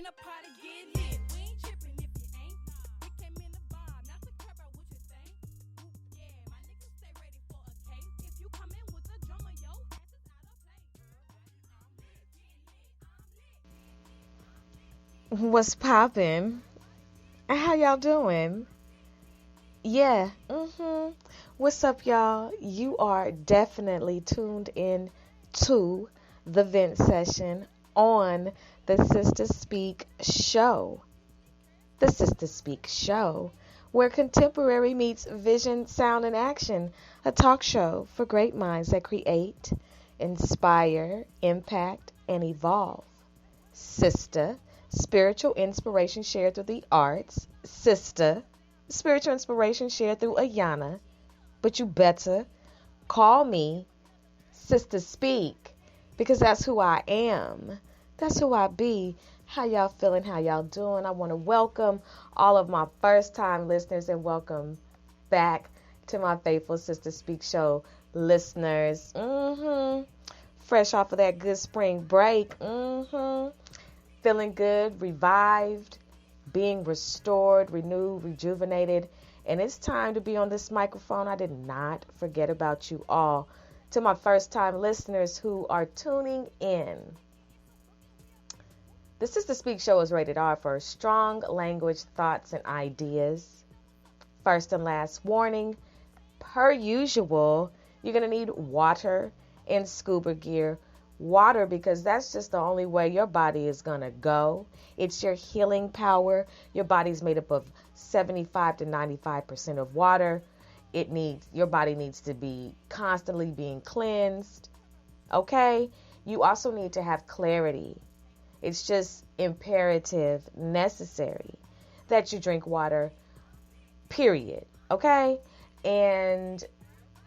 the party get lit. We ain't tripping if you ain't. We came in the bomb, not to care about what you think. Yeah, my niggas stay ready for a case. If you come in with a drummer, yo, ass is out of place. What's poppin'? How y'all doing? Yeah, What's up, y'all? You are definitely tuned in to the vent session on the Sister Speak show. The Sister Speak show, where contemporary meets vision, sound, and action. A talk show for great minds that create, inspire, impact, and evolve. Sister, spiritual inspiration shared through the arts. Sister, spiritual inspiration shared through Ayana. But you better call me Sister Speak, because that's who I am. That's who I be. How y'all feeling? How y'all doing? I want to welcome all of my first time listeners and welcome back to my faithful Sister Speak show listeners. Fresh off of that good spring break. Feeling good, revived, being restored, renewed, rejuvenated. And it's time to be on this microphone. I did not forget about you all. To my first time listeners who are tuning in. The Sister Speak show is rated R for strong language, thoughts, and ideas. First and last warning, per usual, you're going to need water and scuba gear. Water, because that's just the only way your body is going to go. It's your healing power. Your body's made up of 75 to 95% of water. Your body needs to be constantly being cleansed. Okay? You also need to have clarity. It's just imperative, necessary that you drink water, period. Okay? And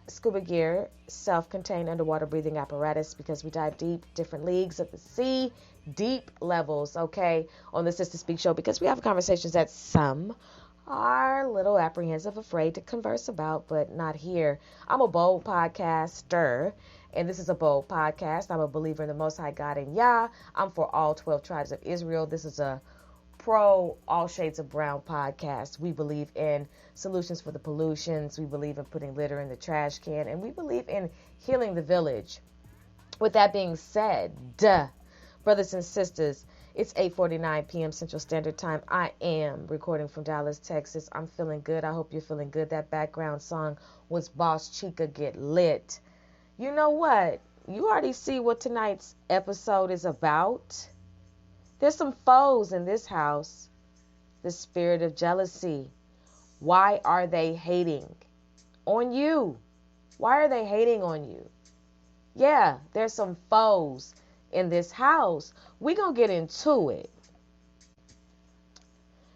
scuba gear, self-contained underwater breathing apparatus, because we dive deep, different leagues of the sea, deep levels, okay, on the Sister Speak show, because we have conversations that some are a little apprehensive, afraid to converse about, but not here. I'm a bold podcaster, and this is a bold podcast. I'm a believer in the Most High God and Yah. I'm for all 12 tribes of Israel. This is a pro all shades of brown podcast. We believe in solutions for the pollutions. We believe in putting litter in the trash can, and we believe in healing the village. With that being said, brothers and sisters, it's 8:49 p.m. Central Standard Time. I am recording from Dallas, Texas. I'm feeling good. I hope you're feeling good. That background song was Boss Chica Get Lit. You know what? You already see what tonight's episode is about. There's some foes in this house. The spirit of jealousy. Why are they hating on you? Why are they hating on you? Yeah, there's some foes in this house. We're going to get into it,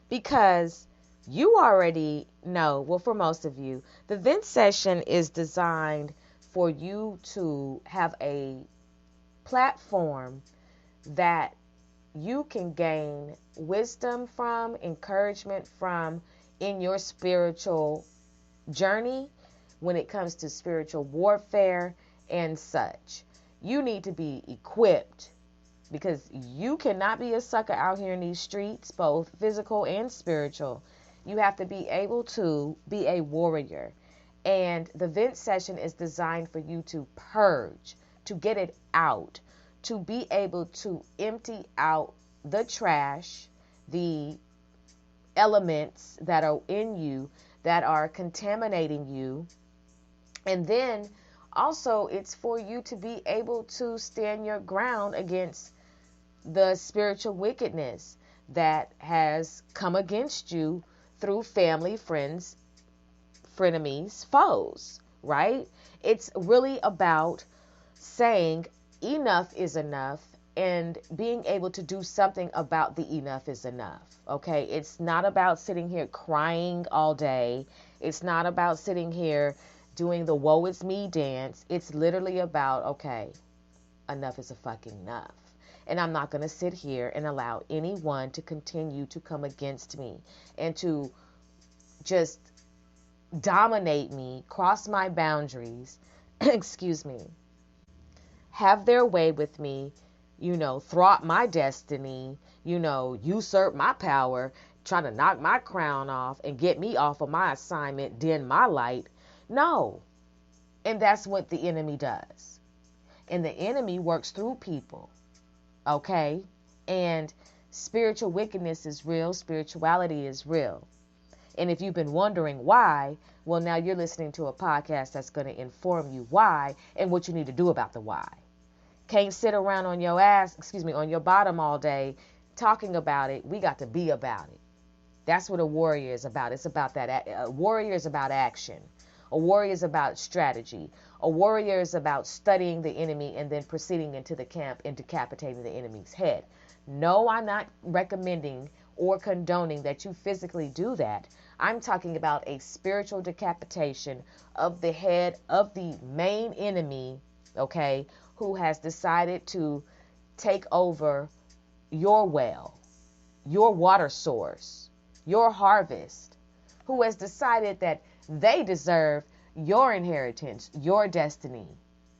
because you already know, well, for most of you, the vent session is designed for you to have a platform that you can gain wisdom from, encouragement from in your spiritual journey when it comes to spiritual warfare and such. You need to be equipped, because you cannot be a sucker out here in these streets, both physical and spiritual. You have to be able to be a warrior. And the vent session is designed for you to purge, to get it out, to be able to empty out the trash, the elements that are in you that are contaminating you. And then also it's for you to be able to stand your ground against the spiritual wickedness that has come against you through family, friends, frenemies, foes, right? It's really about saying enough is enough and being able to do something about the enough is enough, okay? It's not about sitting here crying all day. It's not about sitting here doing the woe is me dance. It's literally about, okay, enough is a fucking enough. And I'm not going to sit here and allow anyone to continue to come against me and to just dominate me, cross my boundaries, excuse me, have their way with me, thwart my destiny, usurp my power, trying to knock my crown off and get me off of my assignment, dim my light. No. And that's what the enemy does. And the enemy works through people. Okay? And spiritual wickedness is real. Spirituality is real. And if you've been wondering why, well, now you're listening to a podcast that's going to inform you why and what you need to do about the why. Can't sit around on your on your bottom all day talking about it. We got to be about it. That's what a warrior is about. It's about that. A warrior is about action. A warrior is about strategy. A warrior is about studying the enemy and then proceeding into the camp and decapitating the enemy's head. No, I'm not recommending or condoning that you physically do that. I'm talking about a spiritual decapitation of the head of the main enemy, okay, who has decided to take over your well, your water source, your harvest, who has decided that they deserve your inheritance, your destiny,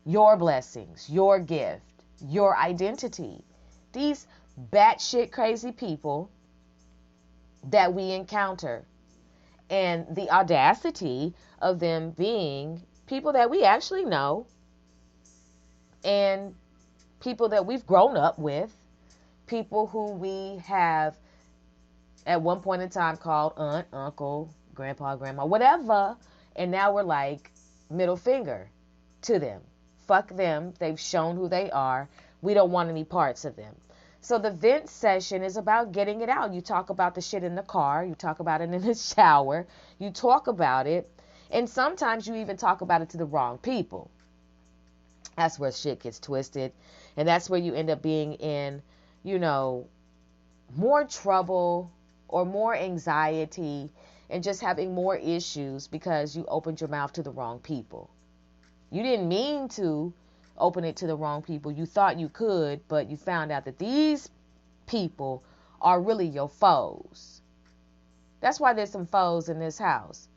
your blessings, your gift, your identity. These batshit crazy people that we encounter, and the audacity of them being people that we actually know and people that we've grown up with, people who we have at one point in time called aunt, uncle, grandpa, grandma, whatever, and now we're like middle finger to them. Fuck them. They've shown who they are. We don't want any parts of them. So the vent session is about getting it out. You talk about the shit in the car. You talk about it in the shower. You talk about it. And sometimes you even talk about it to the wrong people. That's where shit gets twisted. And that's where you end up being in, more trouble or more anxiety and just having more issues because you opened your mouth to the wrong people. You didn't mean to open it to the wrong people. You thought you could, but you found out that these people are really your foes. That's why there's some foes in this house.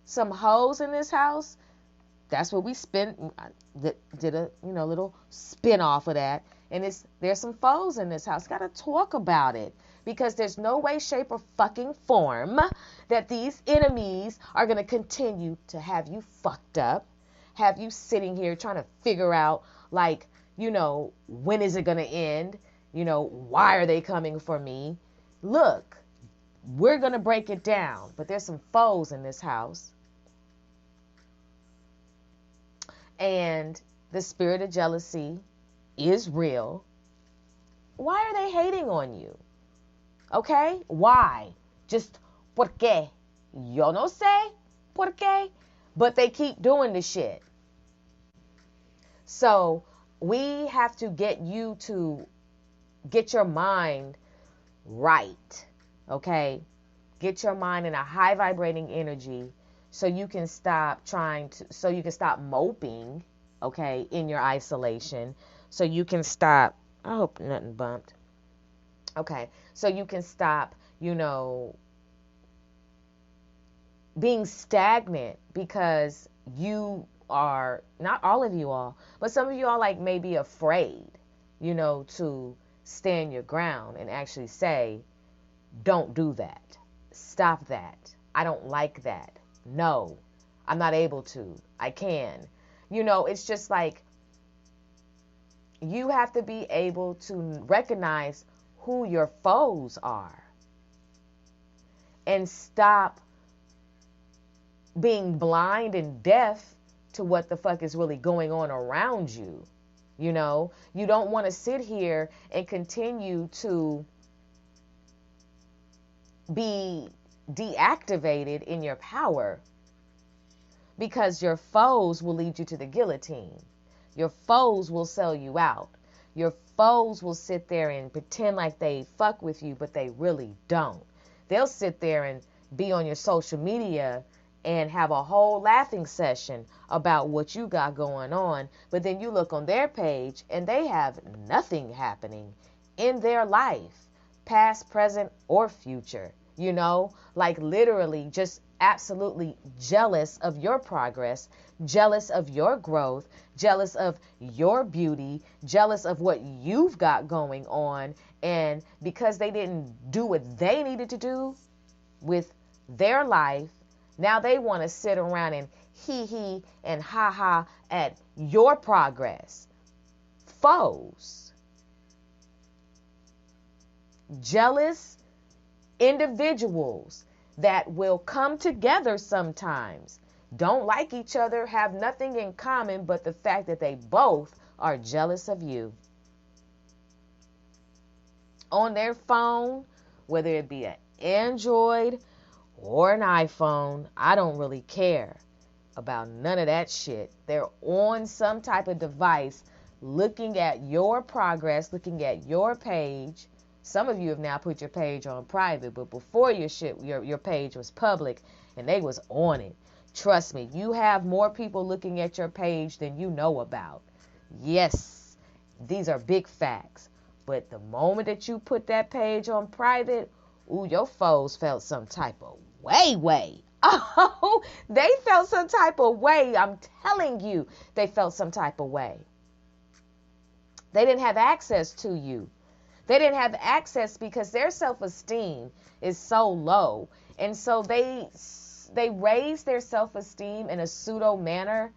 Some hoes in this house. That's what we did a little spin off of that. And there's some foes in this house. Got to talk about it. Because there's no way, shape, or fucking form that these enemies are going to continue to have you fucked up, have you sitting here trying to figure out, when is it going to end? Why are they coming for me? Look, we're going to break it down, but there's some foes in this house. And the spirit of jealousy is real. Why are they hating on you? Okay? Why? Just ¿por qué? Yo no sé por qué. But they keep doing the shit. So we have to get you to get your mind right. Okay? Get your mind in a high vibrating energy so you can stop moping, okay, in your isolation. So you can stop, I hope nothing bumped. Okay, so you can stop, being stagnant because you are, not all of you all, but some of you all may be afraid, to stand your ground and actually say, don't do that. Stop that. I don't like that. No, I'm not able to. I can. It's just you have to be able to recognize who your foes are and stop being blind and deaf to what the fuck is really going on around you. You don't want to sit here and continue to be deactivated in your power because your foes will lead you to the guillotine. Your foes will sell you out. Your foes will sit there and pretend like they fuck with you, but they really don't. They'll sit there and be on your social media and have a whole laughing session about what you got going on. But then you look on their page and they have nothing happening in their life, past, present, or future. Literally just absolutely jealous of your progress jealous of your growth, jealous of your beauty, jealous of what you've got going on. And because they didn't do what they needed to do with their life, now they want to sit around and hee and ha ha at your progress. Foes. Jealous individuals that will come together sometimes, don't like each other, have nothing in common but the fact that they both are jealous of you. On their phone, whether it be an Android or an iPhone, I don't really care about none of that shit. They're on some type of device looking at your progress, looking at your page. Some of you have now put your page on private, but before your page was public and they was on it. Trust me, you have more people looking at your page than you know about. Yes, these are big facts. But the moment that you put that page on private, ooh, your foes felt some type of way. Oh, they felt some type of way. I'm telling you, they felt some type of way. They didn't have access to you. They didn't have access because their self-esteem is so low. And so they raise their self-esteem in a pseudo manner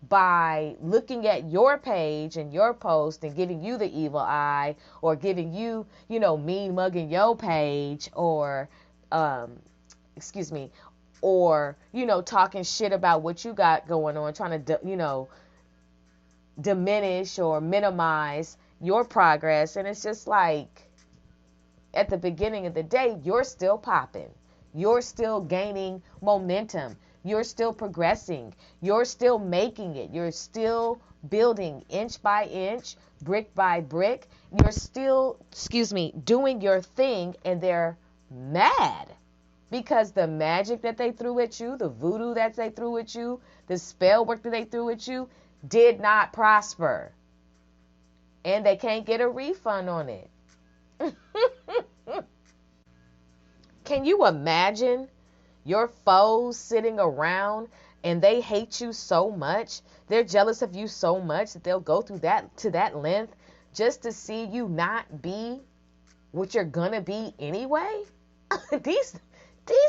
by looking at your page and your post and giving you the evil eye, or giving you, mean mugging your page, or, or, talking shit about what you got going on, trying to, diminish or minimize your progress. And it's just like, at the beginning of the day, you're still popping. You're still gaining momentum. You're still progressing. You're still making it. You're still building inch by inch, brick by brick. You're still, doing your thing, and they're mad because the magic that they threw at you, the voodoo that they threw at you, the spell work that they threw at you did not prosper. And they can't get a refund on it. Can you imagine your foes sitting around and they hate you so much, they're jealous of you so much that they'll go through that length just to see you not be what you're gonna be anyway? These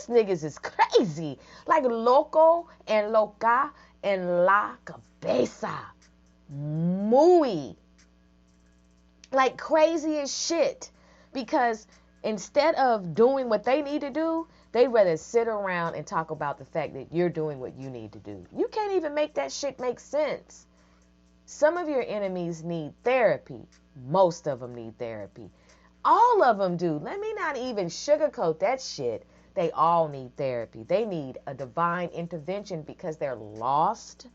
niggas is crazy. Like loco and loca and la cabeza. Muy. Like crazy as shit. Because instead of doing what they need to do, they'd rather sit around and talk about the fact that you're doing what you need to do. You can't even make that shit make sense. Some of your enemies need therapy. Most of them need therapy. All of them do. Let me not even sugarcoat that shit. They all need therapy. They need a divine intervention because they're lost.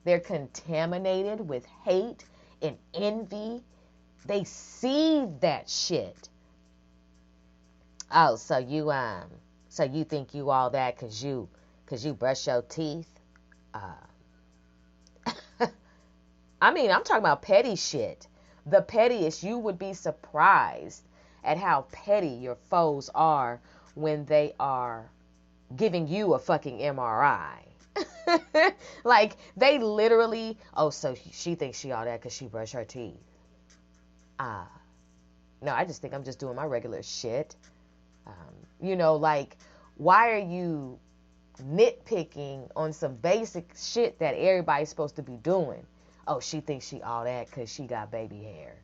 They're contaminated with hate and envy. They seethe that shit. Oh, so you think you all that cause you brush your teeth? I'm talking about petty shit. The pettiest. You would be surprised at how petty your foes are when they are giving you a fucking MRI. Like, they literally, so she thinks she all that because she brushed her teeth. No, I just think I'm just doing my regular shit. Like, why are you nitpicking on some basic shit that everybody's supposed to be doing? Oh, she thinks she all that because she got baby hair.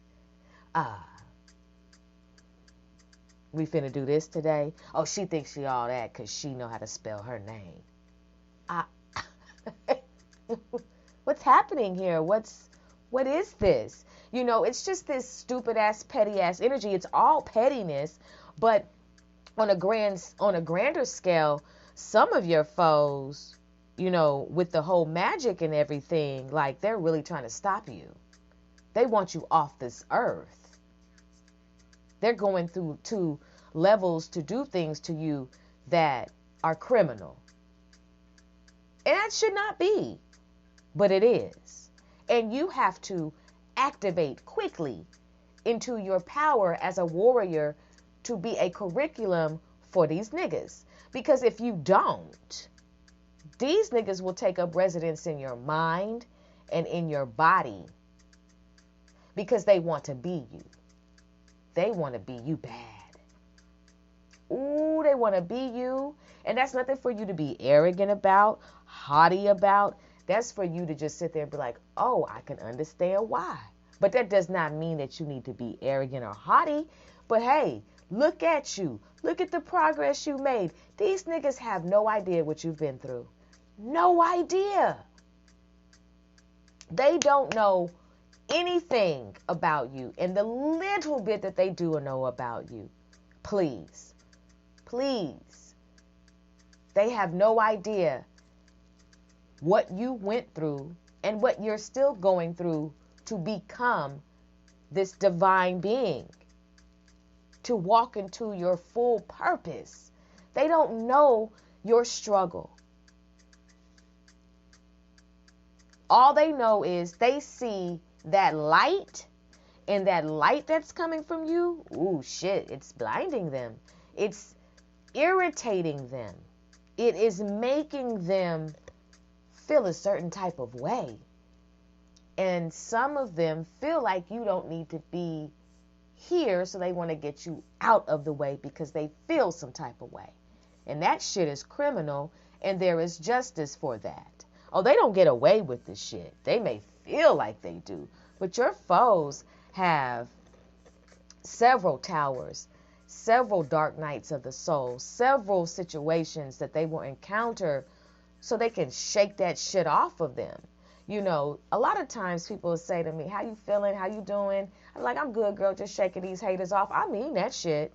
We finna do this today. Oh, she thinks she all that because she know how to spell her name. What's happening here? What is this? It's just this stupid ass, petty ass energy. It's all pettiness, but on a grander scale, some of your foes, with the whole magic and everything, like, they're really trying to stop you. They want you off this earth. They're going through to levels to do things to you that are criminal. And that should not be, but it is. And you have to activate quickly into your power as a warrior to be a curriculum for these niggas. Because if you don't, These niggas will take up residence in your mind and in your body because they want to be you. They want to be you bad. Ooh, they want to be you. And that's nothing for you to be arrogant about, haughty about. That's for you to just sit there and be like, oh, I can understand why. But that does not mean that you need to be arrogant or haughty. But hey, look at you. Look at the progress you made. These niggas have no idea what you've been through. No idea. They don't know anything about you. And the little bit that they do know about you, please, they have no idea what you went through and what you're still going through to become this divine being, to walk into your full purpose. They don't know your struggle. All they know is they see that light, and that light that's coming from you, ooh, shit, it's blinding them. It's irritating them. It is making them feel a certain type of way. And some of them feel like you don't need to be here, so they want to get you out of the way because they feel some type of way. And that shit is criminal, and there is justice for that. Oh, they don't get away with this shit. They may feel like they do, but your foes have several towers, several dark nights of the soul, several situations that they will encounter so they can shake that shit off of them. You know, a lot of times people will say to me, how you feeling? How you doing? I'm like, I'm good, girl, just shaking these haters off. I mean that shit.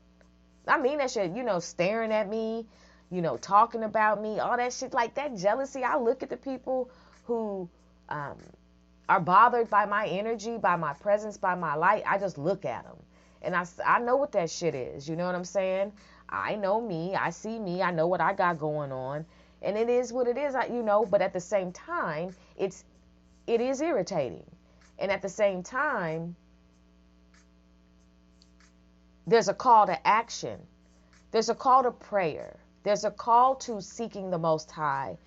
You know, staring at me, you know, talking about me, all that shit, like that jealousy. I look at the people who are bothered by my energy, by my presence, by my light. I just look at them. And I know what that shit is. You know what I'm saying? I know me. I see me. I know what I got going on. And it is what it is, you know. But at the same time, it is irritating. And at the same time, there's a call to action. There's a call to prayer. There's a call to seeking the Most High.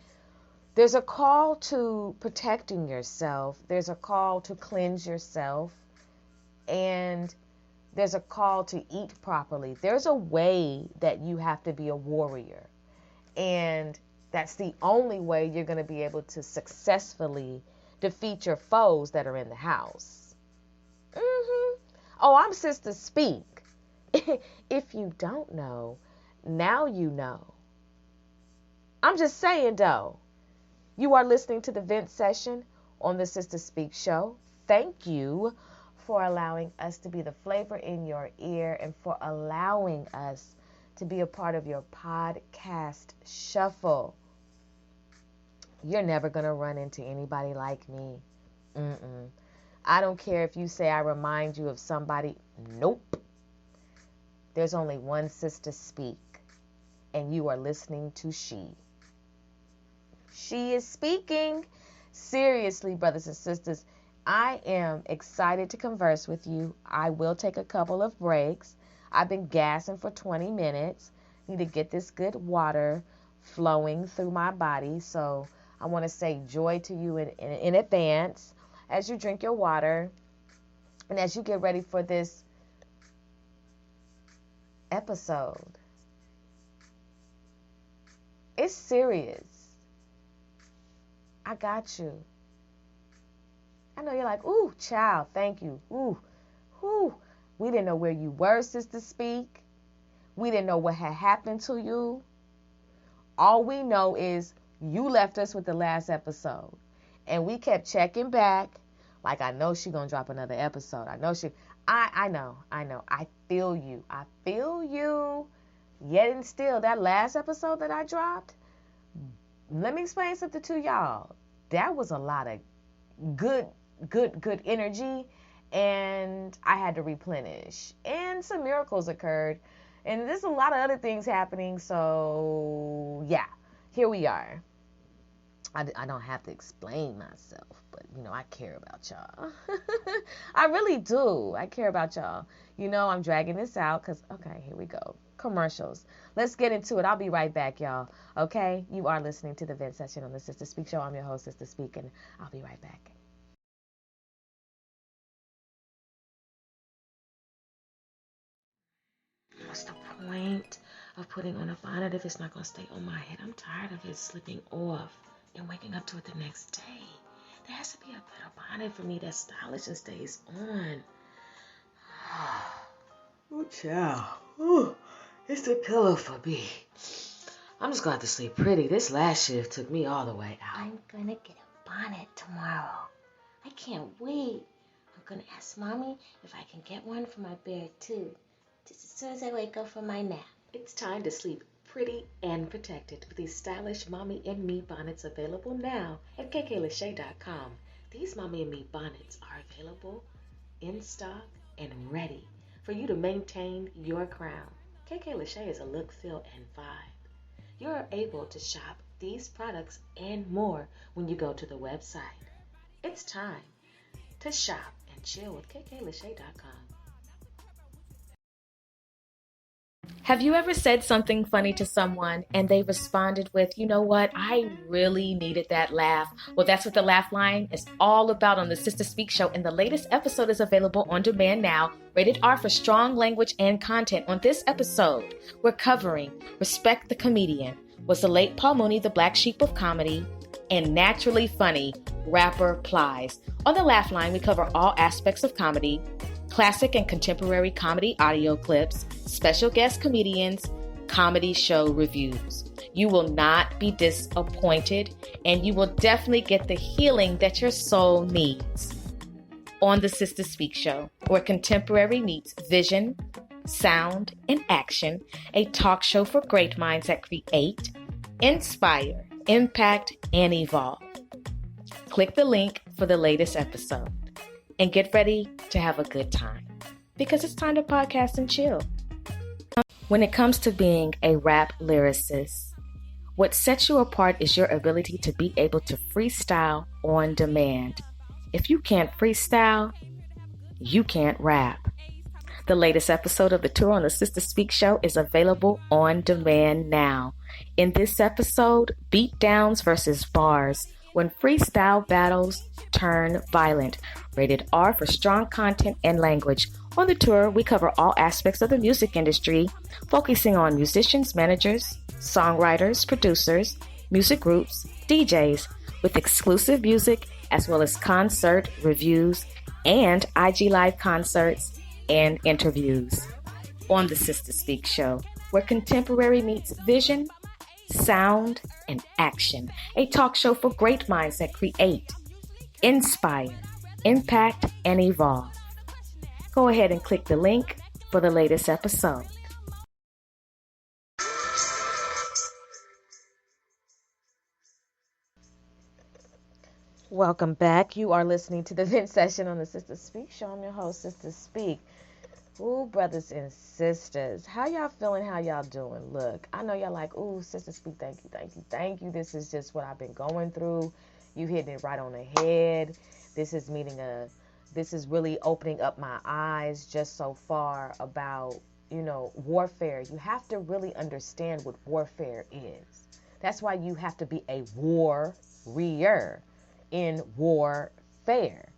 There's a call to protecting yourself. There's a call to cleanse yourself. And there's a call to eat properly. There's a way that you have to be a warrior. And that's the only way you're going to be able to successfully defeat your foes that are in the house. Oh, I'm Sister Speak. If you don't know, now you know. I'm just saying, though. You are listening to the vent session on the Sister Speak show. Thank you for allowing us to be the flavor in your ear and for allowing us to be a part of your podcast shuffle. You're never going to run into anybody like me. I don't care if you say I remind you of somebody. Nope. There's only one Sister Speak, and you are listening to she. She is speaking. Seriously, brothers and sisters, I am excited to converse with you. I will take a couple of breaks. I've been gassing for 20 minutes. Need to get this good water flowing through my body. So I want to say joy to you in advance as you drink your water and as you get ready for this episode. It's serious. I got you. I know you're like, ooh, child, thank you. Ooh. We didn't know where you were, Sister Speak. We didn't know what had happened to you. All we know is you left us with the last episode. And we kept checking back. Like, I know she's going to drop another episode. I know. I feel you. I feel you. Yet and still, that last episode that I dropped, let me explain something to y'all. That was a lot of good energy, and I had to replenish. And some miracles occurred, and there's a lot of other things happening. So, yeah, here we are. I don't have to explain myself, but, you know, I care about y'all. I really do. I care about y'all. You know, I'm dragging this out because, okay, here we go. commercials. Let's get into it. I'll be right back, y'all. Okay? You are listening to the Vent Session on the Sister Speak Show. I'm your host, Sister Speak, and I'll be right back. What's the point of putting on a bonnet if it's not going to stay on my head? I'm tired of it slipping off and waking up to it the next day. There has to be a better bonnet for me that's stylish and stays on. Oh, child. Ooh, it's the pillow for me. I'm just going to have to sleep pretty. This last shift took me all the way out. I'm gonna get a bonnet tomorrow. I can't wait. I'm gonna ask Mommy if I can get one for my bear too, just as soon as I wake up from my nap. It's time to sleep pretty and protected with these stylish Mommy and Me bonnets available now at KKLachey.com. These Mommy and Me bonnets are available in stock and ready for you to maintain your crown. KK Lachey is a look, feel, and vibe. You're able to shop these products and more when you go to the website. It's time to shop and chill with KKLachey.com. Have you ever said something funny to someone and they responded with, you know what, I really needed that laugh? Well, that's what the Laugh Line is all about on the Sister Speak Show, and the latest episode is available on demand now, rated R for strong language and content. On this episode, we're covering Respect the Comedian. Was the late Paul Mooney the black sheep of comedy? And naturally funny, rapper Plies. On the Laugh Line, we cover all aspects of comedy, classic and contemporary comedy audio clips, special guest comedians, comedy show reviews. You will not be disappointed, and you will definitely get the healing that your soul needs. On the Sister Speak Show, where contemporary meets vision, sound, and action, a talk show for great minds that create, inspire, impact, and evolve. Click the link for the latest episode and get ready to have a good time, because it's time to podcast and chill. When it comes to being a rap lyricist, what sets you apart is your ability to be able to freestyle on demand. If you can't freestyle, you can't rap. The latest episode of the Tour on the Sister Speak Show is available on demand now. In this episode, beatdowns versus bars, when freestyle battles turn violent. Rated R for strong content and language. On the tour, we cover all aspects of the music industry, focusing on musicians, managers, songwriters, producers, music groups, DJs, with exclusive music as well as concert reviews and IG Live concerts and interviews. On the Sister Speak Show, where contemporary meets vision, sound, and action. A talk show for great minds that create, inspire, impact, and evolve. Go ahead and click the link for the latest episode. Welcome back. You are listening to the Vent Session on the Sister Speak Show. I'm your host, Sister Speak. Ooh, brothers and sisters, how y'all feeling? How y'all doing? Look, I know y'all like, ooh, Sister Speak, thank you, thank you, thank you. This is just what I've been going through. You hitting it right on the head. This is really opening up my eyes just so far about, warfare. You have to really understand what warfare is. That's why you have to be a warrior in warfare.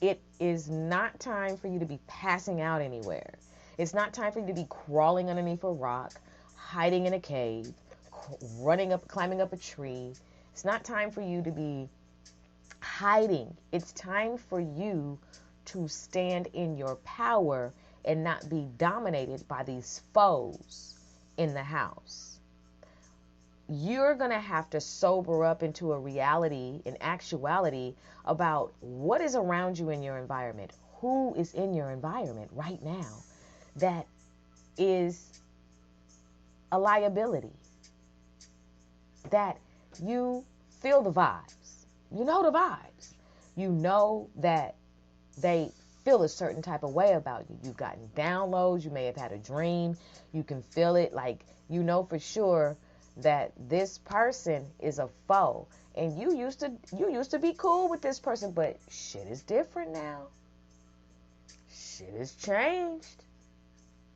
It is not time for you to be passing out anywhere. It's not time for you to be crawling underneath a rock, hiding in a cave, climbing up a tree. It's not time for you to be hiding. It's time for you to stand in your power and not be dominated by these foes in the house. You're going to have to sober up into a reality, an actuality about what is around you in your environment. Who is in your environment right now that is a liability? That you feel the vibes. You know the vibes. You know that they feel a certain type of way about you. You've gotten downloads. You may have had a dream. You can feel it. Like, you know for sure that this person is a foe, and you used to be cool with this person, but shit is different now. Shit has changed.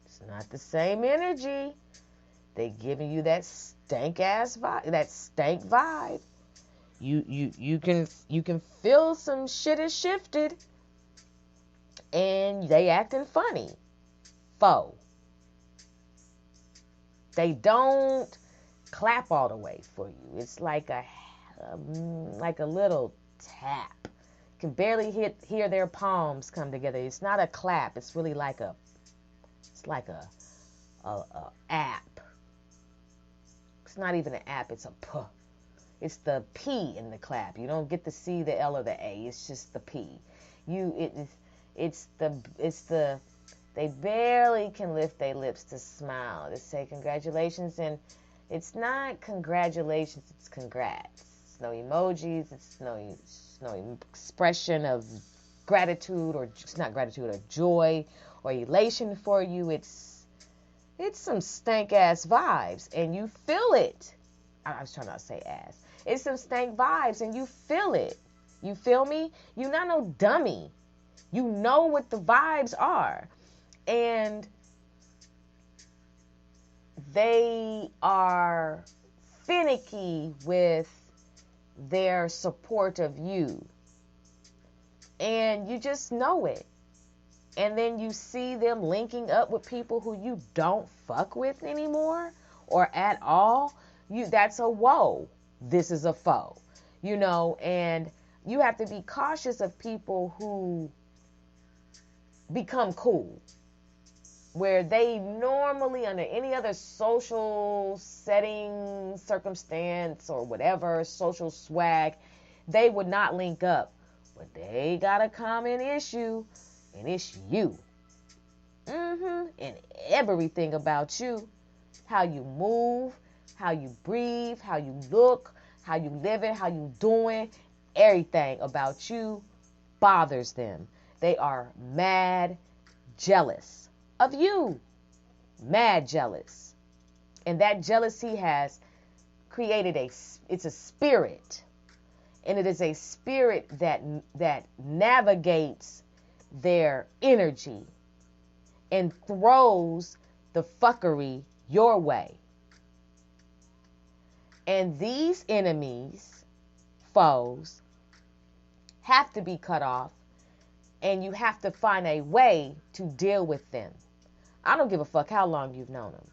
It's not the same energy. They giving you that stank ass vibe, that stank vibe. You can feel some shit is shifted, and they acting funny. Foe. They don't clap all the way for you. It's like a little tap. You can barely hear their palms come together. It's not a clap. It's really like a app. It's not even an app. It's a p. It's the P in the clap. You don't get to see the L or the A. It's just the P. It's the they barely can lift their lips to smile, to say congratulations, and it's not congratulations, it's congrats. It's no emojis, it's no expression of gratitude, or it's not gratitude or joy or elation for you. It's some stank ass vibes, and you feel it. I was trying not to say ass. It's some stank vibes, and you feel it. You feel me? You're not no dummy. You know what the vibes are. And they are finicky with their support of you. And you just know it. And then you see them linking up with people who you don't fuck with anymore or at all. That's a whoa. This is a foe. And you have to be cautious of people who become cool, where they normally, under any other social setting, circumstance, or whatever, social swag, they would not link up. But they got a common issue, and it's you. And everything about you. How you move, how you breathe, how you look, how you living, how you doing. Everything about you bothers them. They are mad jealous of you. Mad jealous. And that jealousy has created it's a spirit. And it is a spirit that navigates their energy and throws the fuckery your way. And these enemies, foes, have to be cut off, and you have to find a way to deal with them. I don't give a fuck how long you've known them.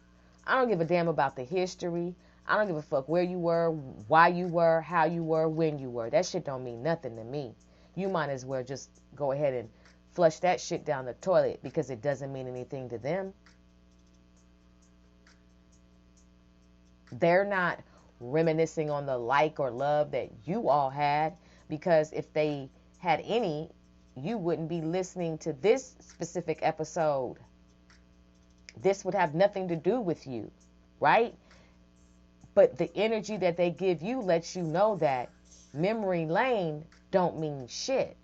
I don't give a damn about the history. I don't give a fuck where you were, why you were, how you were, when you were. That shit don't mean nothing to me. You might as well just go ahead and flush that shit down the toilet, because it doesn't mean anything to them. They're not reminiscing on the like or love that you all had, because if they had any, you wouldn't be listening to this specific episode. This would have nothing to do with you, right? But the energy that they give you lets you know that memory lane don't mean shit.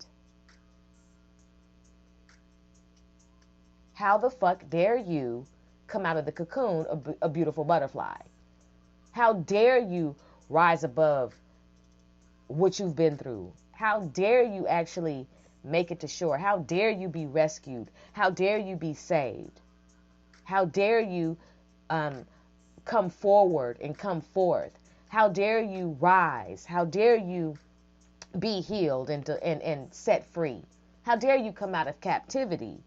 How the fuck dare you come out of the cocoon a beautiful butterfly? How dare you rise above what you've been through? How dare you actually make it to shore? How dare you be rescued? How dare you be saved? How dare you come forward and come forth? How dare you rise? How dare you be healed and set free? How dare you come out of captivity?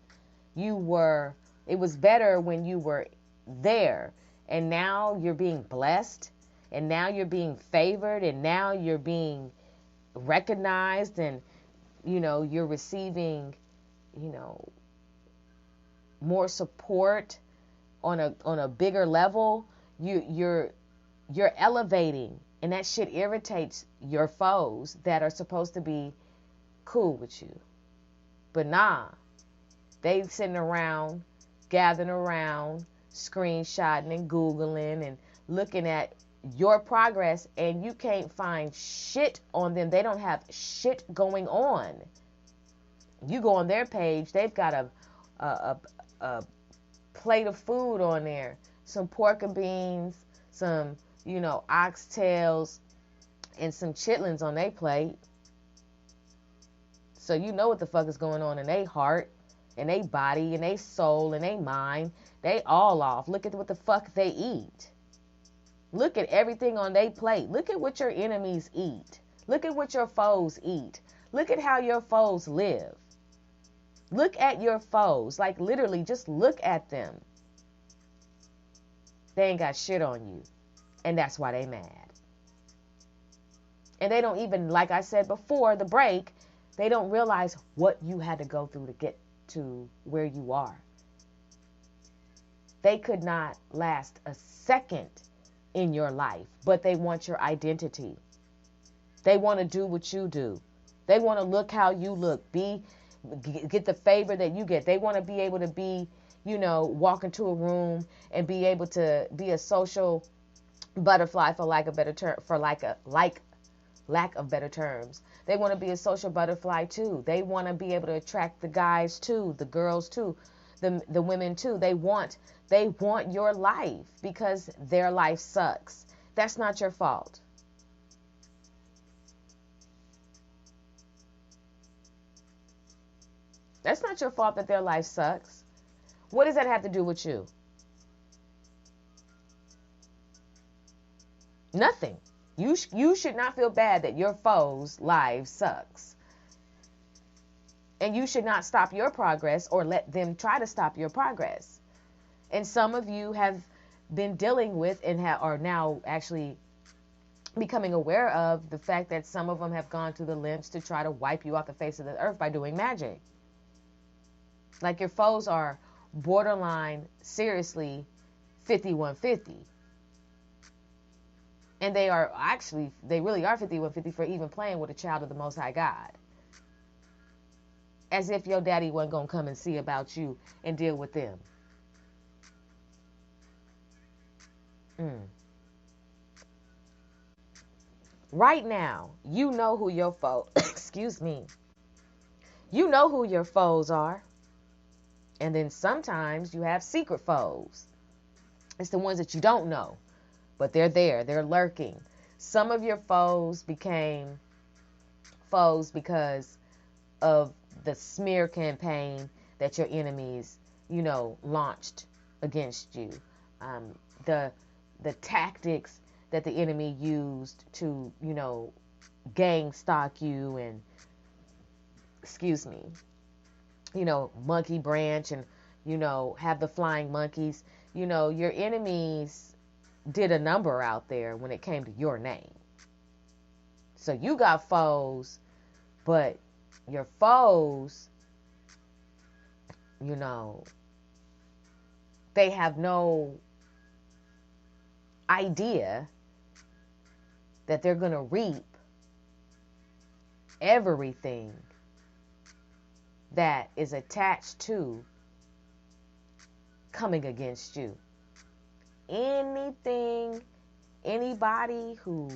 It was better when you were there, and now you're being blessed, and now you're being favored, and now you're being recognized, and you're receiving more support on a bigger level. You're elevating, and that shit irritates your foes that are supposed to be cool with you. But nah, they sitting around, gathering around, screenshotting and Googling and looking at your progress, and you can't find shit on them. They don't have shit going on. You go on their page, they've got a plate of food on there, some pork and beans, some oxtails, and some chitlins on their plate. So you know what the fuck is going on in their heart, in their body, in their soul, in their mind. They all off. Look at what the fuck they eat. Look at everything on their plate. Look at what your enemies eat. Look at what your foes eat. Look at how your foes live. Look at your foes. Like literally, just look at them. They ain't got shit on you. And that's why they mad. And they don't even, like I said before the break, they don't realize what you had to go through to get to where you are. They could not last a second in your life, but they want your identity. They want to do what you do. They want to look how you look, get the favor that you get. They want to be able to be, walk into a room and be able to be a social butterfly, for lack of better lack of better terms. They want to be a social butterfly too. They want to be able to attract the guys too, the girls too, the women too. They want your life because their life sucks. That's not your fault. That's not your fault that their life sucks. What does that have to do with you? Nothing. You should not feel bad that your foes' life sucks. And you should not stop your progress or let them try to stop your progress. And some of you have been dealing with and are now actually becoming aware of the fact that some of them have gone to the lengths to try to wipe you off the face of the earth by doing magic. Like your foes are borderline, seriously, 5150. And they really are 5150 for even playing with a child of the Most High God. As if your daddy wasn't going to come and see about you and deal with them. Right now, you know who your foe, excuse me. You know who your foes are. And then sometimes you have secret foes. It's the ones that you don't know, but they're there. They're lurking. Some of your foes became foes because of the smear campaign that your enemies, launched against you. The tactics that the enemy used to, gang stalk you and, monkey branch and, have the flying monkeys. Your enemies did a number out there when it came to your name. So you got foes, but your foes, they have no idea that they're going to reap everything that is attached to coming against you. Anybody who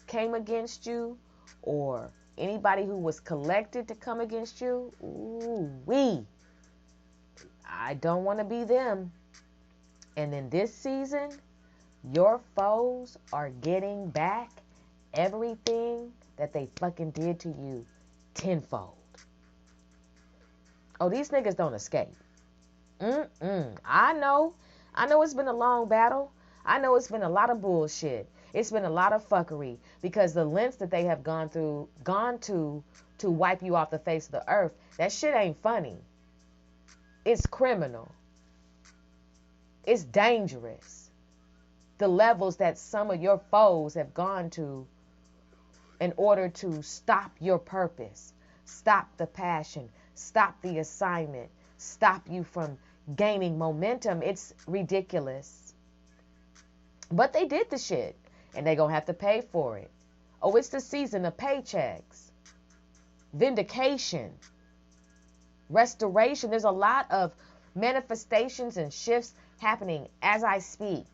came against you or anybody who was collected to come against you, I don't want to be them. And in this season, your foes are getting back everything that they fucking did to you tenfold. Oh, these niggas don't escape. I know it's been a long battle. I know it's been a lot of bullshit. It's been a lot of fuckery because the lengths that they have gone to wipe you off the face of the earth, that shit ain't funny. It's criminal. It's dangerous. The levels that some of your foes have gone to in order to stop your purpose, stop the passion, stop the assignment, stop you from gaining momentum. It's ridiculous. But they did the shit, and they're going to have to pay for it. Oh, it's the season of paychecks, vindication, restoration. There's a lot of manifestations and shifts happening as I speak.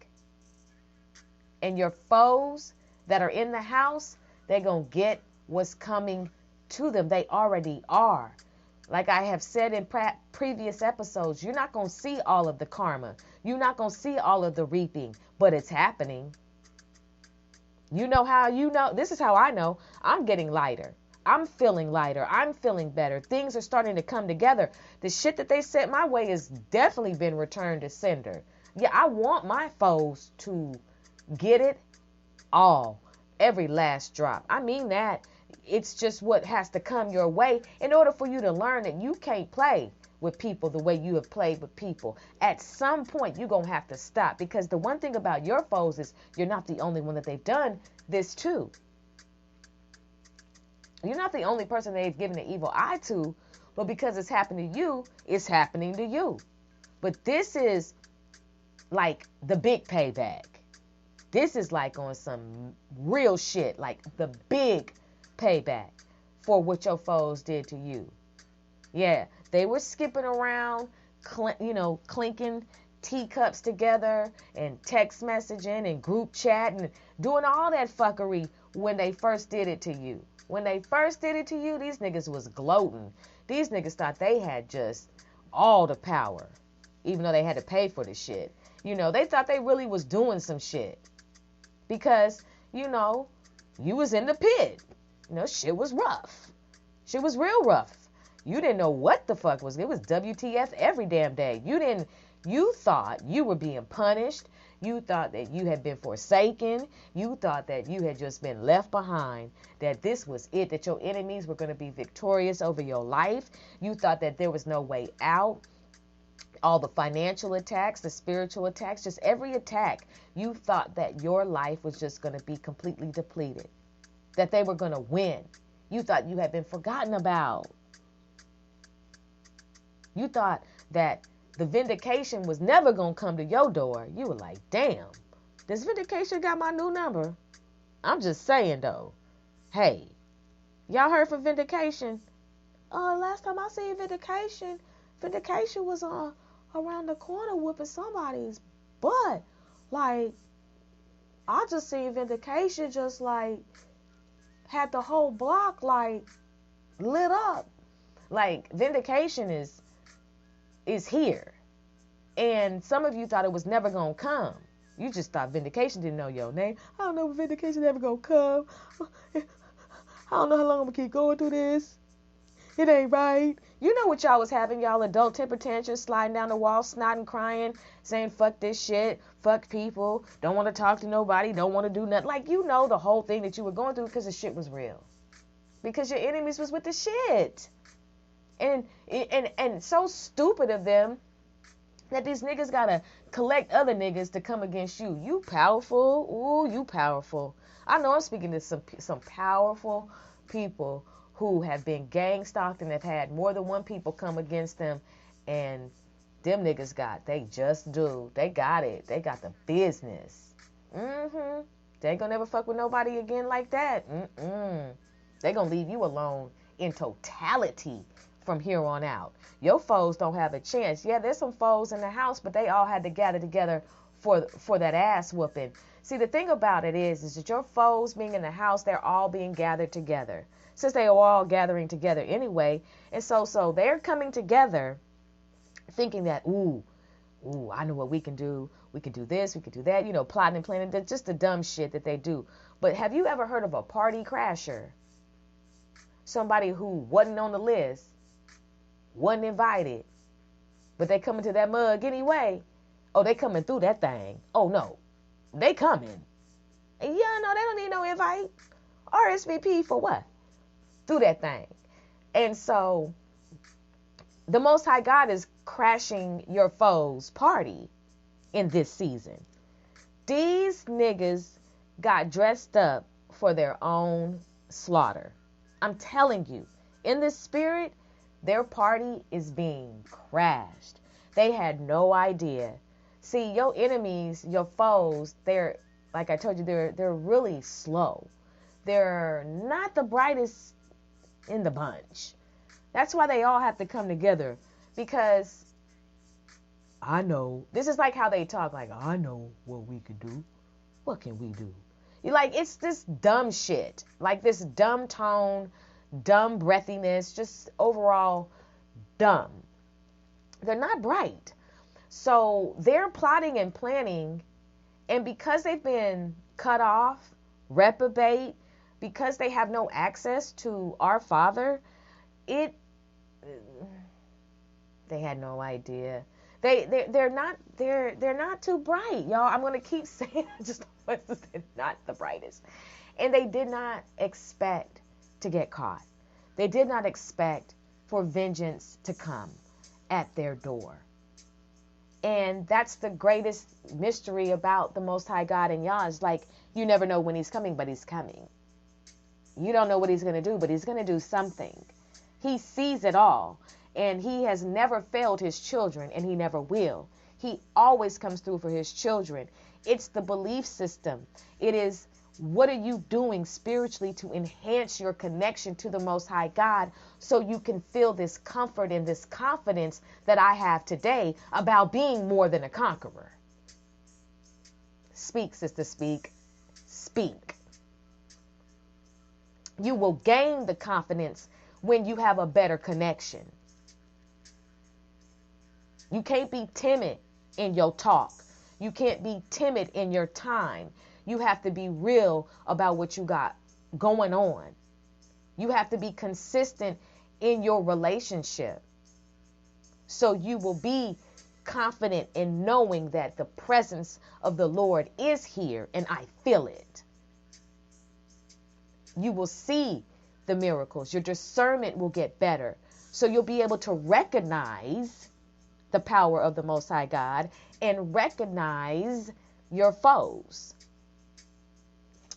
And your foes that are in the house, they're going to get what's coming to them. They already are. Like I have said in previous episodes, you're not going to see all of the karma. You're not going to see all of the reaping, but it's happening. This is how I know I'm getting lighter. I'm feeling lighter. I'm feeling better. Things are starting to come together. The shit that they sent my way has definitely been returned to sender. Yeah, I want my foes to get it all, every last drop. I mean that. It's just what has to come your way in order for you to learn that you can't play with people the way you have played with people. At some point, you're going to have to stop, because the one thing about your foes is you're not the only one that they've done this to. You're not the only person they've given the evil eye to, but because it's happened to you, it's happening to you. But this is like the big payback. This is like on some real shit, like the big payback for what your foes did to you. Yeah, they were skipping around, clinking teacups together and text messaging and group chat and doing all that fuckery when they first did it to you. When they first did it to you, these niggas was gloating. These niggas thought they had just all the power, even though they had to pay for the shit. They thought they really was doing some shit because, you was in the pit. Shit was rough. Shit was real rough. You didn't know what the fuck was. It was WTF every damn day. You thought you were being punished. You thought that you had been forsaken. You thought that you had just been left behind, that this was it, that your enemies were going to be victorious over your life. You thought that there was no way out. All the financial attacks, the spiritual attacks, just every attack, you thought that your life was just going to be completely depleted, that they were going to win. You thought you had been forgotten about. You thought that the vindication was never going to come to your door. You were like, damn, this vindication got my new number. I'm just saying, though. Hey, y'all heard from vindication? Last time I seen vindication was around the corner whooping somebody's butt. Like, I just seen vindication just, like, had the whole block, like, lit up. Like, vindication is here. And some of you thought it was never going to come. You just thought vindication didn't know your name. I don't know if vindication ever going to come. I don't know how long I'm going to keep going through this. It ain't right. You know what y'all was having, y'all adult temper tantrums, sliding down the wall, snotting, crying, saying fuck this shit, fuck people, don't want to talk to nobody, don't want to do nothing. Like, the whole thing that you were going through because the shit was real. Because your enemies was with the shit. And so stupid of them that these niggas gotta collect other niggas to come against you. You powerful. Ooh, you powerful. I know I'm speaking to some powerful people who have been gang stalked and have had more than one people come against them, and them niggas they just do. They got it. They got the business. They ain't gonna never fuck with nobody again like that. They gonna leave you alone in totality from here on out. Your foes don't have a chance. Yeah, there's some foes in the house, but they all had to gather together for that ass whooping. See, the thing about it is that your foes being in the house, they're all being gathered together. Since they are all gathering together anyway. And so they're coming together thinking that, I know what we can do. We can do this, we can do that, plotting and planning. That's just the dumb shit that they do. But have you ever heard of a party crasher? Somebody who wasn't on the list, wasn't invited, but they coming to that mug anyway. Oh, they coming through that thing. Oh, no. They coming. And no, they don't need no invite. RSVP for what? Through that thing. And so the Most High God is crashing your foes' party in this season. These niggas got dressed up for their own slaughter. I'm telling you, in the spirit, their party is being crashed. They had no idea. See, your enemies, your foes, they're, like I told you, they're really slow. They're not the brightest in the bunch. That's why they all have to come together, because I know. This is like how they talk, like, I know what we could do. What can we do? It's this dumb shit. Like this dumb tone, dumb breathiness, just overall dumb. They're not bright. So they're plotting and planning, and because they've been cut off, reprobate, because they have no access to our Father, they had no idea. They're not too bright, y'all. I'm gonna keep saying just they're not the brightest. And they did not expect to get caught. They did not expect for vengeance to come at their door. And that's the greatest mystery about the Most High God and Yah. Is like, you never know when he's coming, but he's coming. You don't know what he's going to do, but he's going to do something. He sees it all. And he has never failed his children, and he never will. He always comes through for his children. It's the belief system. It is, what are you doing spiritually to enhance your connection to the Most High God so you can feel this comfort and this confidence that I have today about being more than a conqueror? Speak, sister, speak. Speak. You will gain the confidence when you have a better connection. You can't be timid in your talk. You can't be timid in your time. You have to be real about what you got going on. You have to be consistent in your relationship. So you will be confident in knowing that the presence of the Lord is here and I feel it. You will see the miracles. Your discernment will get better. So you'll be able to recognize the power of the Most High God and recognize your foes.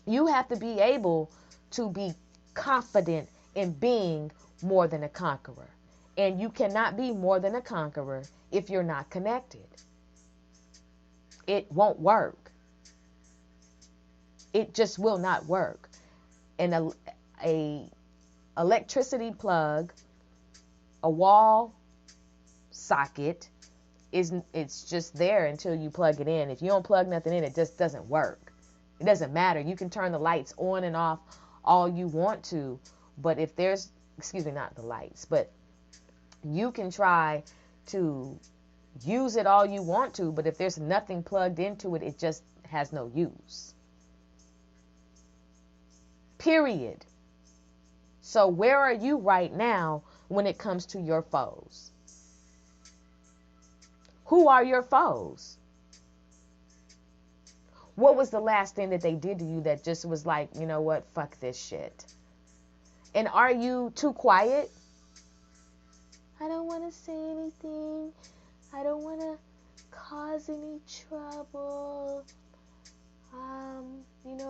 You have to be able to be confident in being more than a conqueror. And you cannot be more than a conqueror if you're not connected. It won't work. It just will not work. And a electricity plug, a wall socket, it's just there until you plug it in. If you don't plug nothing in, it just doesn't work. It doesn't matter. You can turn the lights on and off all you want to, but if there's, not the lights, but you can try to use it all you want to, but if there's nothing plugged into it, it just has no use. Period. So where are you right now when it comes to your foes? Who are your foes? What was the last thing that they did to you that just was like, you know what, fuck this shit? And are you too quiet? I don't want to say anything. I don't want to cause any trouble.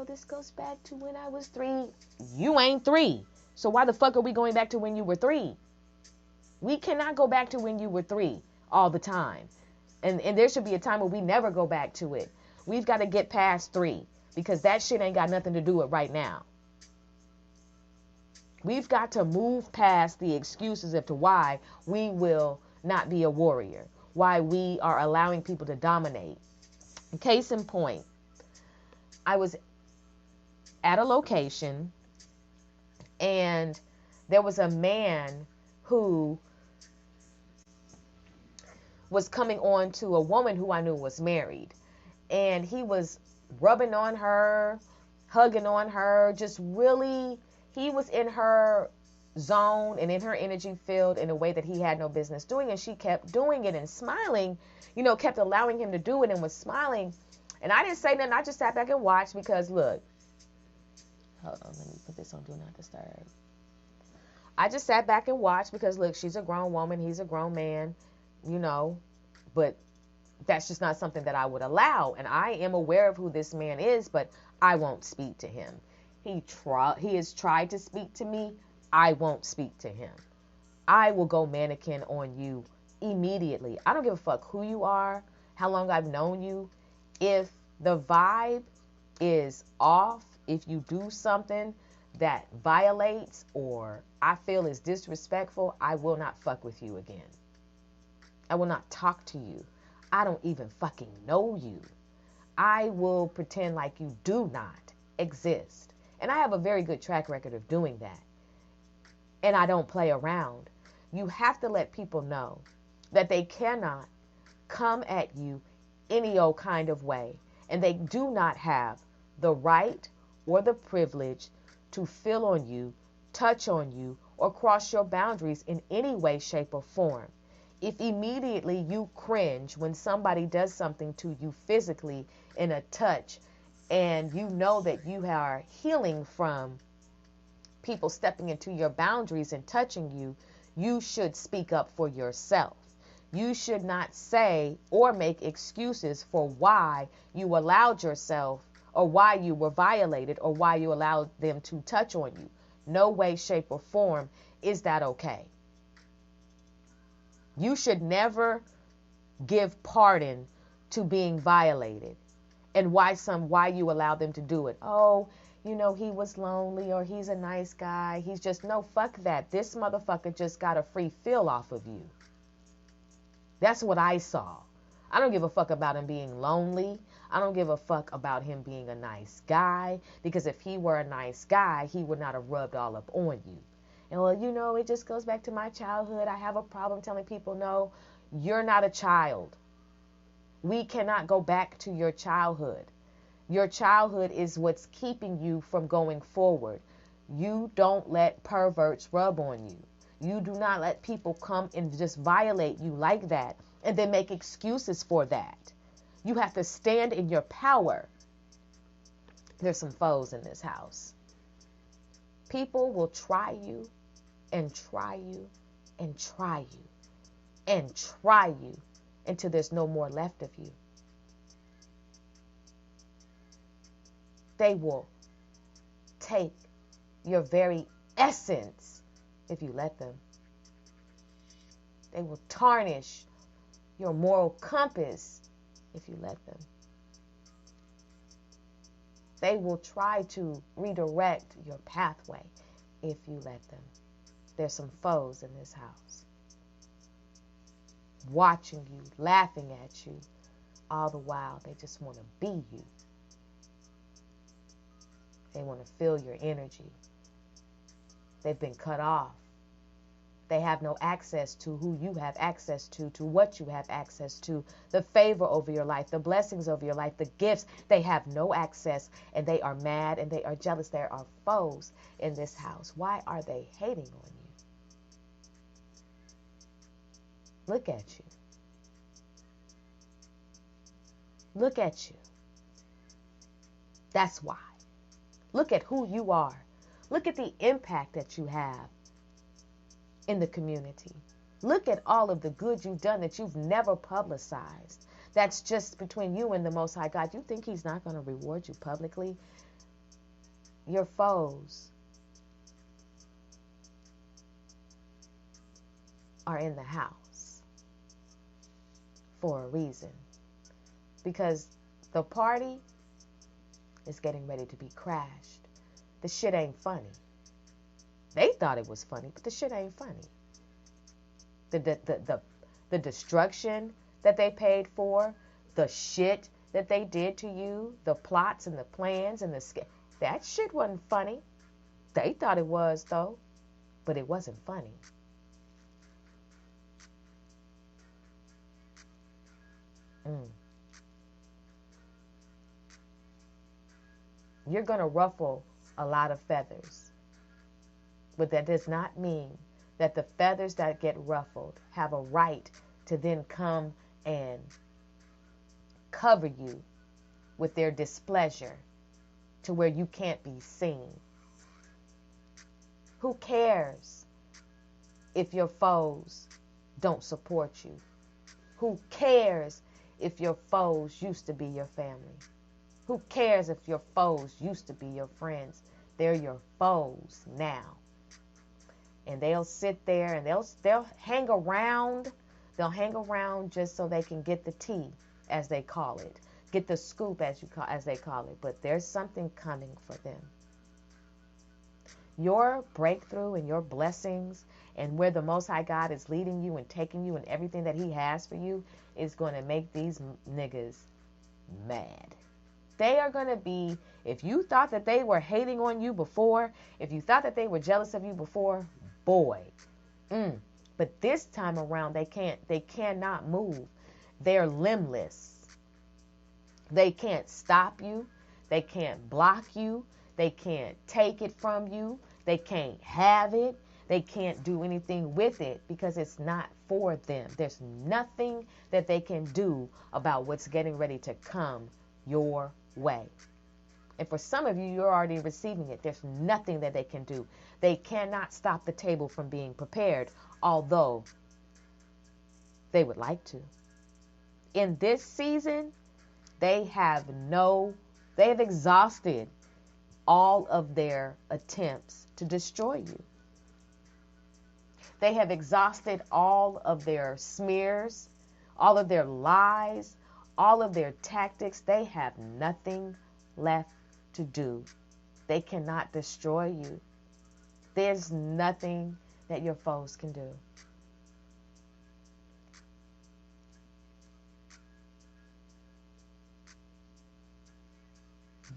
This goes back to when I was 3. You ain't 3. So why the fuck are we going back to when you were 3? We cannot go back to when you were 3 all the time. And there should be a time where we never go back to it. We've got to get past 3 because that shit ain't got nothing to do with right now. We've got to move past the excuses as to why we will not be a warrior, why we are allowing people to dominate. Case in point, I was at a location and there was a man who was coming on to a woman who I knew was married. And he was rubbing on her, hugging on her, just really, he was in her zone and in her energy field in a way that he had no business doing. And she kept doing it and smiling, kept allowing him to do it and was smiling. And I didn't say nothing. I just sat back and watched because, look, hold on, let me put this on Do Not Disturb. I just sat back and watched because, look, she's a grown woman. He's a grown man, but that's just not something that I would allow. And I am aware of who this man is, but I won't speak to him. He has tried to speak to me. I won't speak to him. I will go mannequin on you immediately. I don't give a fuck who you are, how long I've known you. If the vibe is off, if you do something that violates or I feel is disrespectful, I will not fuck with you again. I will not talk to you. I don't even fucking know you. I will pretend like you do not exist. And I have a very good track record of doing that. And I don't play around. You have to let people know that they cannot come at you any old kind of way. And they do not have the right or the privilege to feel on you, touch on you, or cross your boundaries in any way, shape, or form. If immediately you cringe when somebody does something to you physically in a touch, and you know that you are healing from people stepping into your boundaries and touching you, you should speak up for yourself. You should not say or make excuses for why you allowed yourself, or why you were violated, or why you allowed them to touch on you. No way, shape, or form is that okay. You should never give pardon to being violated. And why you allow them to do it. Oh, he was lonely, or he's a nice guy. He's just, no, fuck that. This motherfucker just got a free fill off of you. That's what I saw. I don't give a fuck about him being lonely. I don't give a fuck about him being a nice guy, because if he were a nice guy, he would not have rubbed all up on you. And well, it just goes back to my childhood. I have a problem telling people, no, you're not a child. We cannot go back to your childhood. Your childhood is what's keeping you from going forward. You don't let perverts rub on you. You do not let people come and just violate you like that and then make excuses for that. You have to stand in your power. There's some foes in this house. People will try you and try you and try you and try you until there's no more left of you. They will take your very essence if you let them. They will tarnish your moral compass if you let them. They will try to redirect your pathway if you let them. There's some foes in this house, watching you, laughing at you, all the while they just want to be you. They want to feel your energy. They've been cut off. They have no access to who you have access to what you have access to, the favor over your life, the blessings over your life, the gifts. They have no access, and they are mad and they are jealous. There are foes in this house. Why are they hating on you? Look at you. Look at you. That's why. Look at who you are. Look at the impact that you have in the community. Look at all of the good you've done that you've never publicized. That's just between you and the Most High God. You think He's not going to reward you publicly? Your foes are in the house for a reason. Because the party is getting ready to be crashed. The shit ain't funny. They thought it was funny, but the shit ain't funny. The destruction that they paid for, the shit that they did to you, the plots and the plans and that shit wasn't funny. They thought it was, though, but it wasn't funny. You're going to ruffle a lot of feathers. But that does not mean that the feathers that get ruffled have a right to then come and cover you with their displeasure to where you can't be seen. Who cares if your foes don't support you? Who cares if your foes used to be your family? Who cares if your foes used to be your friends? They're your foes now. And they'll sit there and they'll hang around. They'll hang around just so they can get the tea, as they call it. Get the scoop, as they call it. But there's something coming for them. Your breakthrough and your blessings and where the Most High God is leading you and taking you and everything that He has for you is going to make these niggas mad. They are going to be, if you thought that they were hating on you before, if you thought that they were jealous of you before, boy. But this time around, they cannot move. They're limbless. They can't stop you. They can't block you. They can't take it from you. They can't have it. they can't do anything with it because it's not for them. There's nothing that they can do about what's getting ready to come your way. And for some of you, you're already receiving it. There's nothing that they can do. They cannot stop the table from being prepared, although they would like to. In this season, they have exhausted all of their attempts to destroy you. They have exhausted all of their smears, all of their lies, all of their tactics. They have nothing left to do. They cannot destroy you. There's nothing that your foes can do.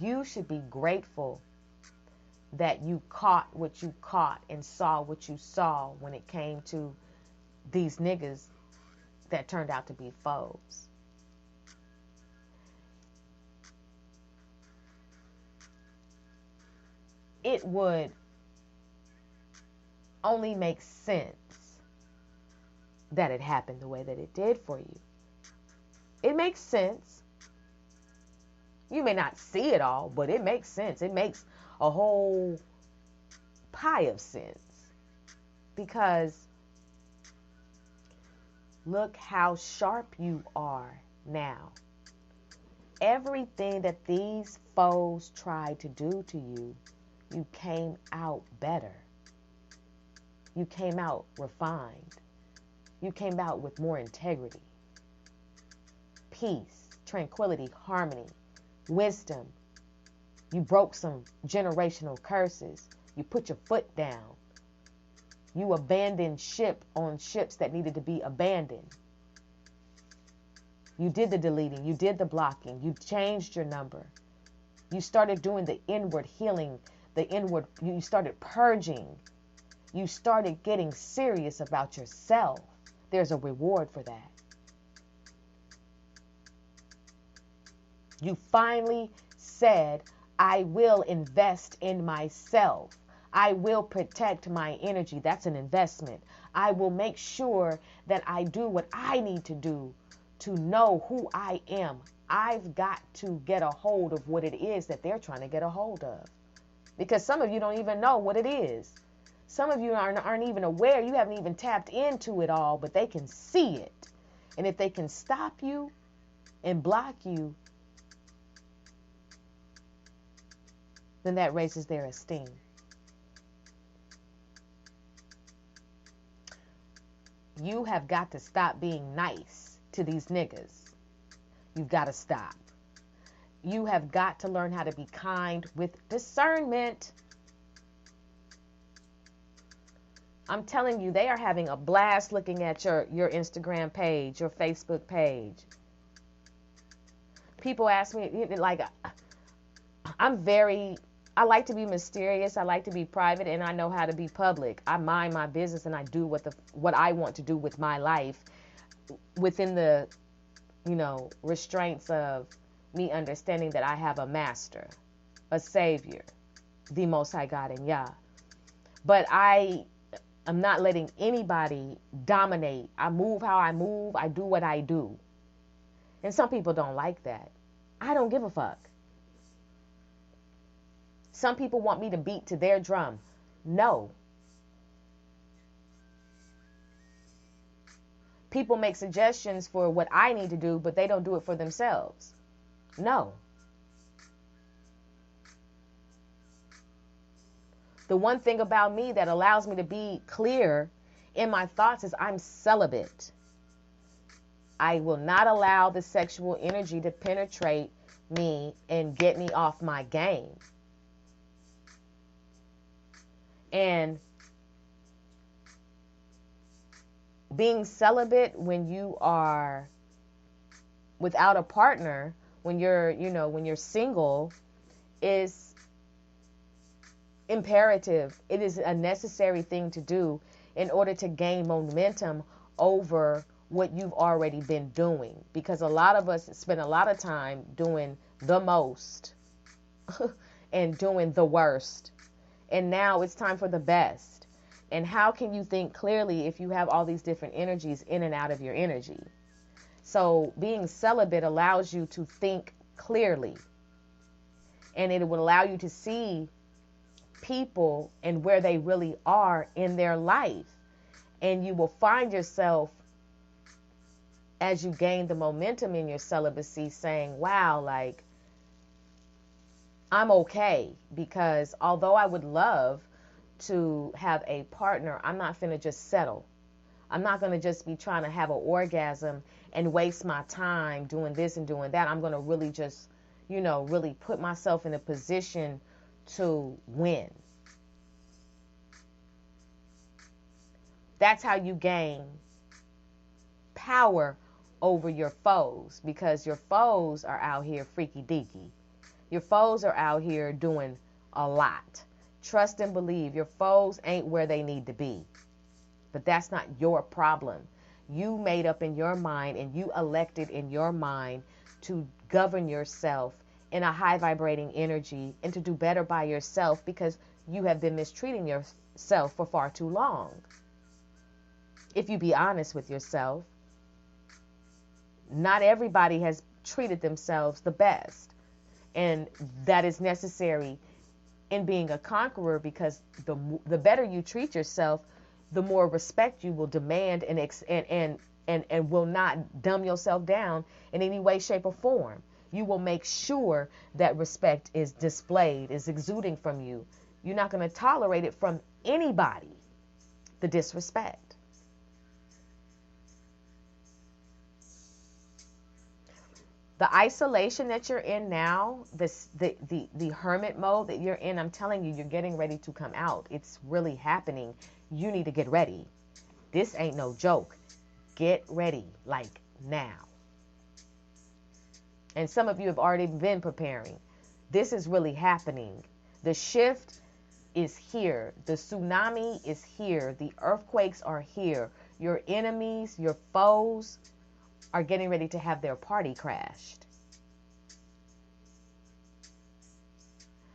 You should be grateful that you caught what you caught and saw what you saw when it came to these niggas that turned out to be foes. It would only make sense that it happened the way that it did for you. It makes sense. You may not see it all, but it makes sense. It makes a whole pie of sense. Because look how sharp you are now. Everything that these foes tried to do to you, you came out better. You came out refined. You came out with more integrity, peace, tranquility, harmony, wisdom. You broke some generational curses. You put your foot down. You abandoned ship on ships that needed to be abandoned. You did the deleting. You did the blocking. You changed your number. You started doing the inward healing, you started purging. You started getting serious about yourself. There's a reward for that. You finally said, I will invest in myself. I will protect my energy. That's an investment. I will make sure that I do what I need to do to know who I am. I've got to get a hold of what it is that they're trying to get a hold of. Because some of you don't even know what it is. Some of you aren't even aware. You haven't even tapped into it all, but they can see it. And if they can stop you and block you, then that raises their esteem. You have got to stop being nice to these niggas. You've got to stop. You have got to learn how to be kind with discernment. I'm telling you, they are having a blast looking at your Instagram page, your Facebook page. People ask me, like, I like to be mysterious. I like to be private, and I know how to be public. I mind my business, and I do what I want to do with my life within the, restraints of me understanding that I have a master, a savior, the Most High God and Yah. But I'm not letting anybody dominate. I move how I move. I do what I do. And some people don't like that. I don't give a fuck. Some people want me to beat to their drum. No. People make suggestions for what I need to do, but they don't do it for themselves. No. The one thing about me that allows me to be clear in my thoughts is I'm celibate. I will not allow the sexual energy to penetrate me and get me off my game. And being celibate when you are without a partner, when you're single, is imperative. It is a necessary thing to do in order to gain momentum over what you've already been doing. Because a lot of us spend a lot of time doing the most and doing the worst. And now it's time for the best. And how can you think clearly if you have all these different energies in and out of your energy? So being celibate allows you to think clearly, and it will allow you to see people and where they really are in their life. And you will find yourself, as you gain the momentum in your celibacy, saying, wow, like, I'm okay, because although I would love to have a partner, I'm not finna just settle. I'm not going to just be trying to have an orgasm and waste my time doing this and doing that. I'm going to really just, really put myself in a position to win. That's how you gain power over your foes, because your foes are out here freaky deaky. Your foes are out here doing a lot. Trust and believe your foes ain't where they need to be. But that's not your problem. You made up in your mind and you elected in your mind to govern yourself in a high vibrating energy and to do better by yourself, because you have been mistreating yourself for far too long. If you be honest with yourself, not everybody has treated themselves the best. And that is necessary in being a conqueror, because the better you treat yourself, the more respect you will demand and will not dumb yourself down in any way, shape, or form. You will make sure that respect is displayed, is exuding from you. You're not going to tolerate it from anybody, the disrespect. The isolation that you're in now, the hermit mode that you're in, I'm telling you, you're getting ready to come out. It's really happening. You need to get ready. This ain't no joke. Get ready, like now. And some of you have already been preparing. This is really happening. The shift is here. The tsunami is here. The earthquakes are here. Your enemies, your foes are getting ready to have their party crashed.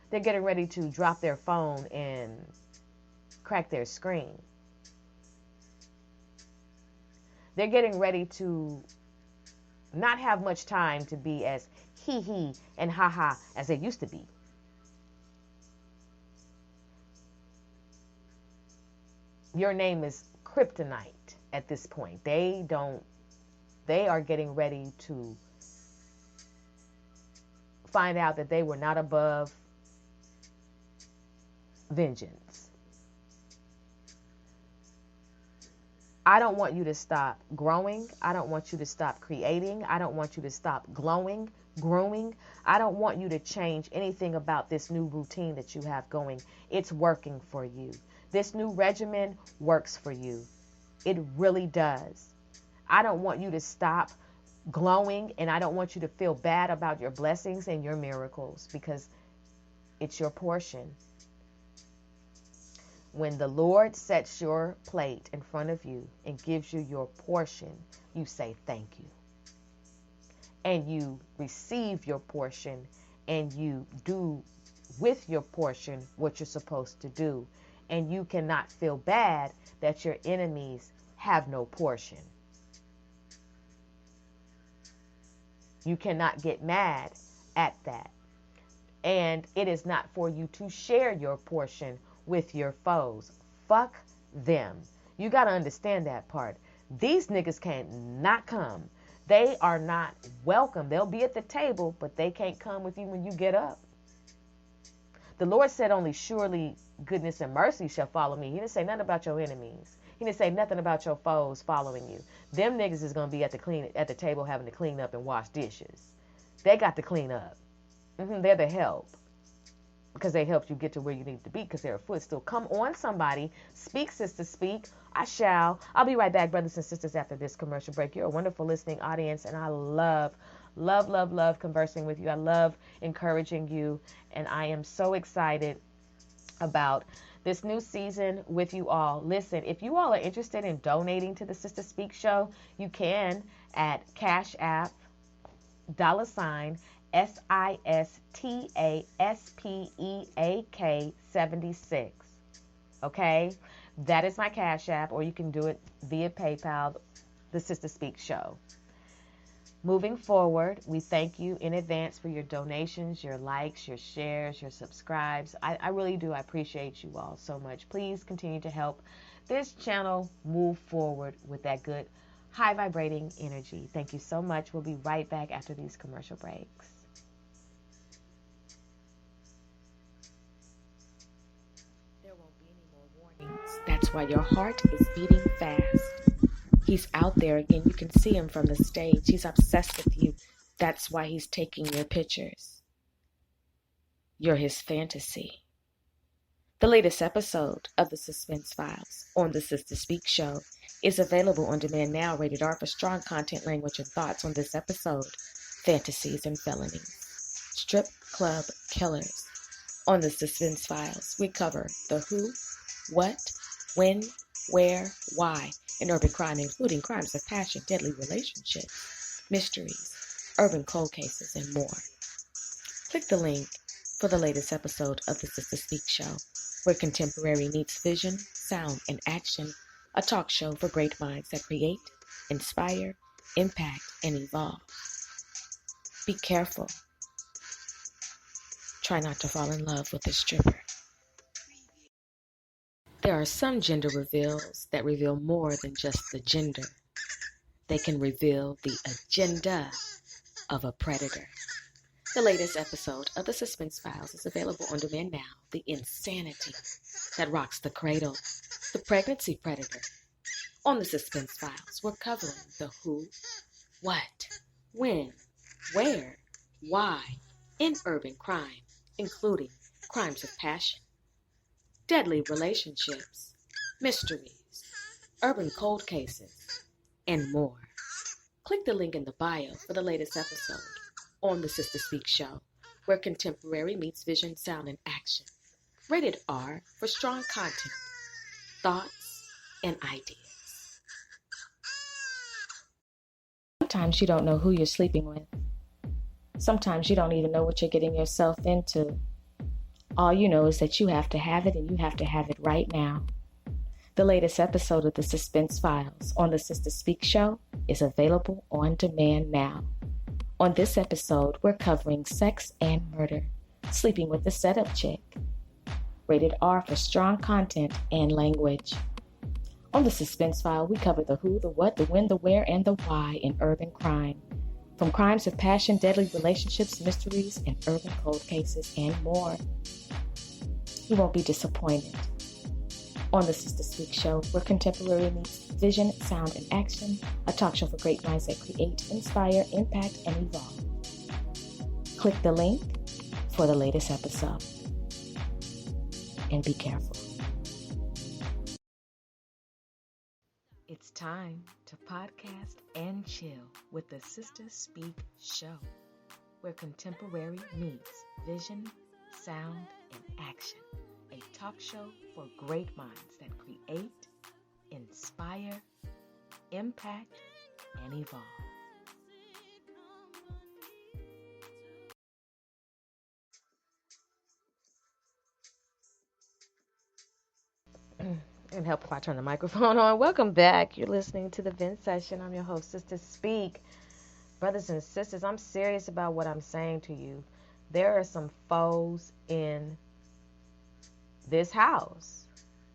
They're getting ready to drop their phone and crack their screen. They're getting ready to not have much time to be as hee and ha as they used to be. Your name is kryptonite at this point. They are getting ready to find out that they were not above vengeance. I don't want you to stop growing. I don't want you to stop creating. I don't want you to stop glowing, growing. I don't want you to change anything about this new routine that you have going. It's working for you. This new regimen works for you. It really does. I don't want you to stop glowing, and I don't want you to feel bad about your blessings and your miracles, because it's your portion. When the Lord sets your plate in front of you and gives you your portion, you say thank you. And you receive your portion, and you do with your portion what you're supposed to do. And you cannot feel bad that your enemies have no portion. You cannot get mad at that. And it is not for you to share your portion with your foes. Fuck them. You got to understand that part. These niggas can't not come. They are not welcome. They'll be at the table, but they can't come with you when you get up. The Lord said only surely goodness and mercy shall follow me. He didn't say nothing about your enemies. He didn't say nothing about your foes following you. Them niggas is going to be at the table having to clean up and wash dishes. They got to clean up. They're the help, because they helped you get to where you need to be, because they're a footstool. Come on, somebody. Speak, sister, speak. I shall. I'll be right back, brothers and sisters, after this commercial break. You're a wonderful listening audience, and I love conversing with you. I love encouraging you, and I am so excited about this new season with you all. Listen, if you all are interested in donating to the Sister Speak Show, you can at Cash App, $ SISTASPEAK 76. Okay? That is my Cash App, or you can do it via PayPal, the Sister Speak Show. Moving forward, we thank you in advance for your donations, your likes, your shares, your subscribes. I really do. I appreciate you all so much. Please continue to help this channel move forward with that good, high vibrating energy. Thank you so much. We'll be right back after these commercial breaks. There won't be any more warnings. That's why your heart is beating fast. He's out there again. You can see him from the stage. He's obsessed with you. That's why he's taking your pictures. You're his fantasy. The latest episode of the Suspense Files on the Sister Speak Show is available on demand now, rated R for strong content, language, and thoughts on this episode, Fantasies and Felonies. Strip Club Killers. On the Suspense Files, we cover the who, what, when, where, why in urban crime, including crimes of passion, deadly relationships, mysteries, urban cold cases, and more. Click the link for the latest episode of the Sister Speak Show, where contemporary meets vision, sound, and action, a talk show for great minds that create, inspire, impact, and evolve. Be careful. Try not to fall in love with a stripper. There are some gender reveals that reveal more than just the gender. They can reveal the agenda of a predator. The latest episode of the Suspense Files is available on demand now. The insanity that rocks the cradle. The pregnancy predator. On the Suspense Files, we're covering the who, what, when, where, why in urban crime, including crimes of passion, deadly relationships, mysteries, urban cold cases, and more. Click the link in the bio for the latest episode on the Sister Speak Show, where contemporary meets vision, sound, and action. Rated R for strong content, thoughts, and ideas. Sometimes you don't know who you're sleeping with. Sometimes you don't even know what you're getting yourself into. All you know is that you have to have it, and you have to have it right now. The latest episode of the Suspense Files on the Sister Speak Show is available on demand now. On this episode, we're covering sex and murder, sleeping with the setup chick. Rated R for strong content and language. On the Suspense File, we cover the who, the what, the when, the where, and the why in urban crime. From crimes of passion, deadly relationships, mysteries, and urban cold cases, and more. You won't be disappointed. On the Sister Speak Show, where contemporary meets vision, sound, and action, a talk show for great minds that create, inspire, impact, and evolve. Click the link for the latest episode. And be careful. It's time to podcast and chill with the Sister Speak Show, where contemporary meets vision, sound, and action. A talk show for great minds that create, inspire, impact, and evolve. And help if I turn the microphone on. Welcome back. You're listening to the Vent Session. I'm your host, Sister Speak. Brothers and sisters, I'm serious about what I'm saying to you. There are some foes in this house.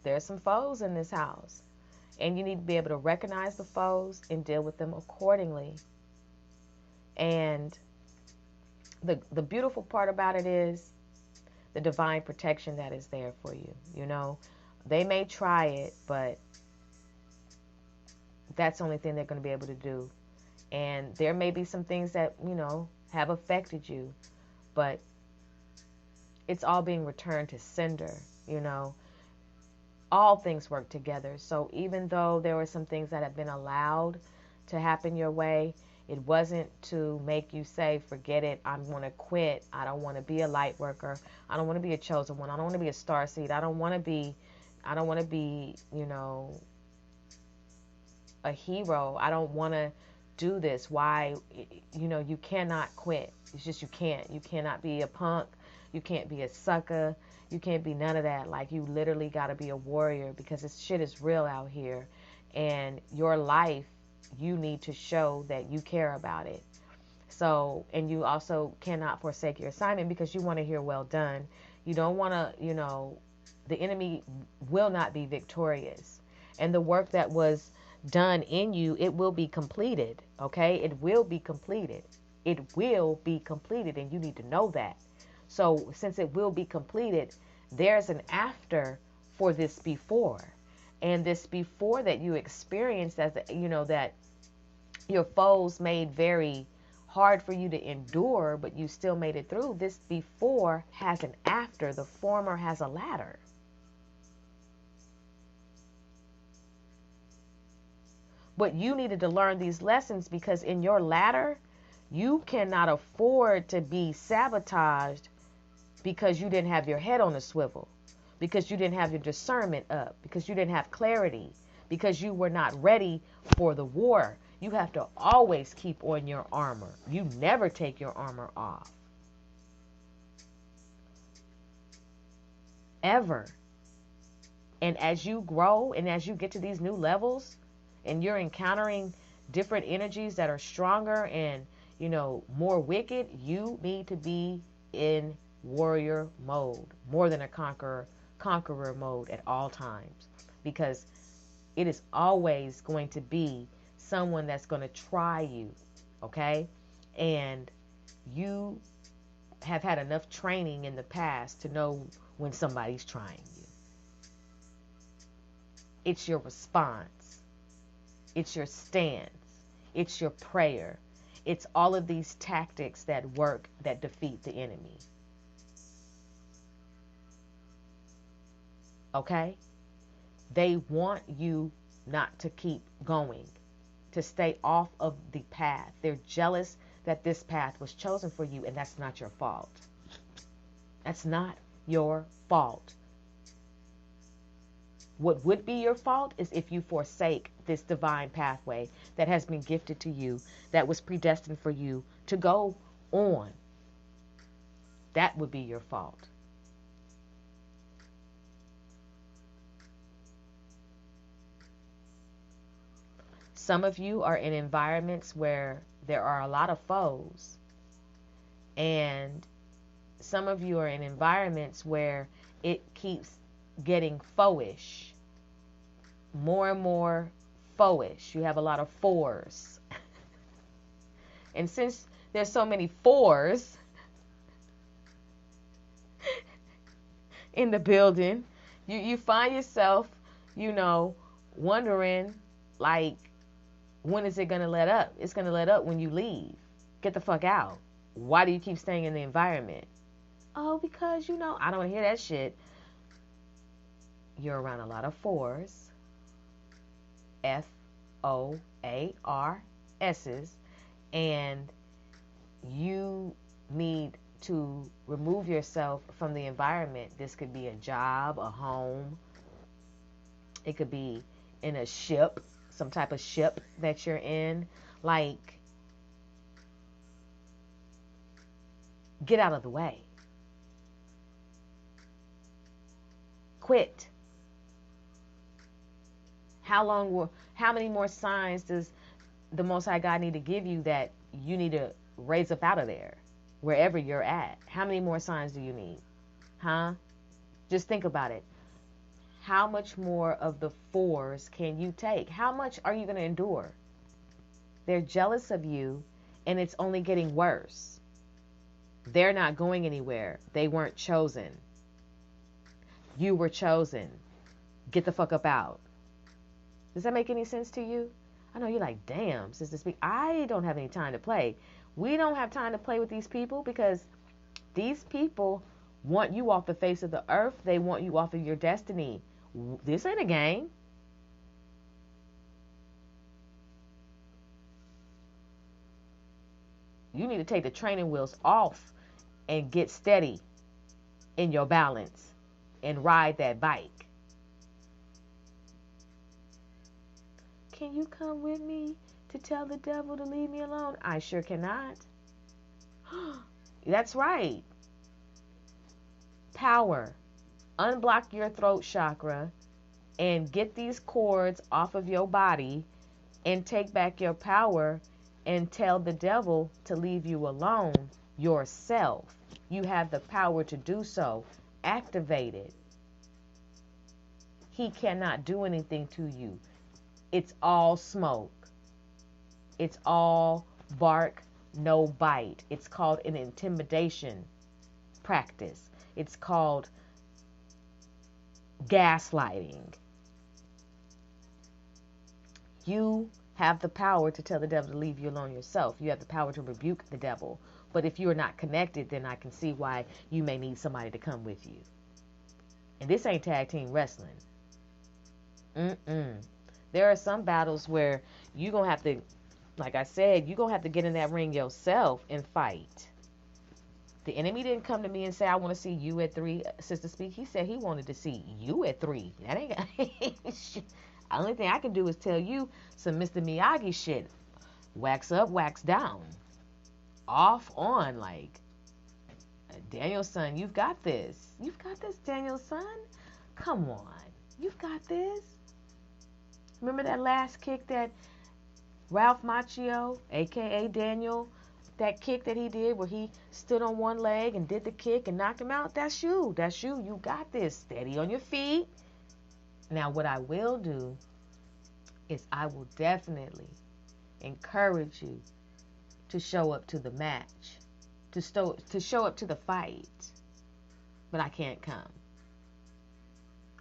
There are some foes in this house. And you need to be able to recognize the foes and deal with them accordingly. And the beautiful part about it is the divine protection that is there for you. You know, they may try it, but that's the only thing they're going to be able to do. And there may be some things that, you know, have affected you, but it's all being returned to sender, you know. All things work together. So even though there were some things that have been allowed to happen your way, it wasn't to make you say, forget it, I'm going to quit. I don't want to be a light worker. I don't want to be a chosen one. I don't want to be a starseed. I don't want to be, you know, a hero. I don't want to do this. Why? You know, you cannot quit. It's just you can't. You cannot be a punk. You can't be a sucker. You can't be none of that. Like, you literally got to be a warrior because this shit is real out here. And your life, you need to show that you care about it. So, and you also cannot forsake your assignment because you want to hear well done. You don't want to, the enemy will not be victorious. And the work that was done in you, it will be completed. Okay? It will be completed. It will be completed. And you need to know that. So since it will be completed, there's an after for this before. And this before that you experienced, as that your foes made very hard for you to endure, but you still made it through. This before has an after. The former has a latter. But you needed to learn these lessons because in your latter, you cannot afford to be sabotaged because you didn't have your head on a swivel, because you didn't have your discernment up, because you didn't have clarity, because you were not ready for the war. You have to always keep on your armor. You never take your armor off. Ever. And as you grow and as you get to these new levels and you're encountering different energies that are stronger and, more wicked, you need to be in warrior mode, more than a conqueror mode at all times, because it is always going to be someone that's going to try you, okay? And you have had enough training in the past to know when somebody's trying you. It's your response. It's your stance. It's your prayer. It's all of these tactics that work that defeat the enemy. Okay? They want you not to keep going, to stay off of the path. They're jealous that this path was chosen for you, and that's not your fault. That's not your fault. What would be your fault is if you forsake this divine pathway that has been gifted to you, that was predestined for you to go on. That would be your fault. Some of you are in environments where there are a lot of foes. And some of you are in environments where it keeps getting foish. More and more foish. You have a lot of fours. And since there's so many fours in the building, you find yourself, wondering, like, when is it going to let up? It's going to let up when you leave. Get the fuck out. Why do you keep staying in the environment? Oh, because, I don't want to hear that shit. You're around a lot of fours. FOARS's. And you need to remove yourself from the environment. This could be a job, a home. It could be in a ship, some type of ship that you're in. Like, get out of the way. Quit. How many more signs does the Most High God need to give you that you need to raise up out of there, wherever you're at? How many more signs do you need? Huh? Just think about it. How much more of the fours can you take? How much are you going to endure? They're jealous of you, and it's only getting worse. They're not going anywhere. They weren't chosen. You were chosen. Get the fuck up out. Does that make any sense to you? I know you're like, damn, Sister Speak, I don't have any time to play. We don't have time to play with these people because these people want you off the face of the earth. They want you off of your destiny. This ain't a game. You need to take the training wheels off and get steady in your balance and ride that bike. Can you come with me to tell the devil to leave me alone? I sure cannot. That's right. Power. unblock your throat chakra and get these cords off of your body and take back your power and tell the devil to leave you alone yourself. You have the power to do so. Activate it. He cannot do anything to you. It's all smoke. It's all bark, no bite. It's called an intimidation practice. It's called gaslighting. You have the power to tell the devil to leave you alone yourself. You have the power to rebuke the devil. But if you are not connected, then I can see why you may need somebody to come with you. And this ain't tag team wrestling. There are some battles where you're going to have to, like I said, you're going to have to get in that ring yourself and fight. The enemy didn't come to me and say, I want to see you at 3, Sister Speak. He said he wanted to see you at 3. That ain't the only thing I can do is tell you some Mr. Miyagi shit. Wax up, wax down. Off, on, like, Daniel-san, you've got this. You've got this, Daniel-san. Come on. You've got this. Remember that last kick that Ralph Macchio, a.k.a. Daniel, that kick that he did where he stood on one leg and did the kick and knocked him out? That's you. That's you. You got this. Steady on your feet. Now, what I will do is I will definitely encourage you to show up to the match, to show up to the fight. But I can't come.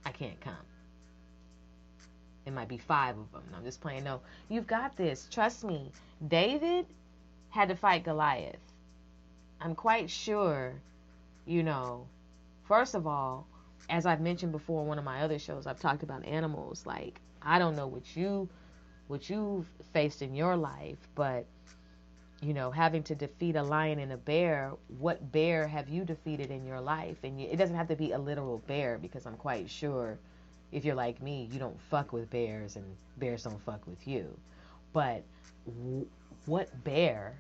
I can't come. It might be 5 of them. I'm just playing. No, you've got this. Trust me. David had to fight Goliath. I'm quite sure, first of all, as I've mentioned before in one of my other shows, I've talked about animals. Like, I don't know what you've faced in your life, but, having to defeat a lion and a bear, what bear have you defeated in your life? And it doesn't have to be a literal bear, because I'm quite sure if you're like me, you don't fuck with bears and bears don't fuck with you. But what bear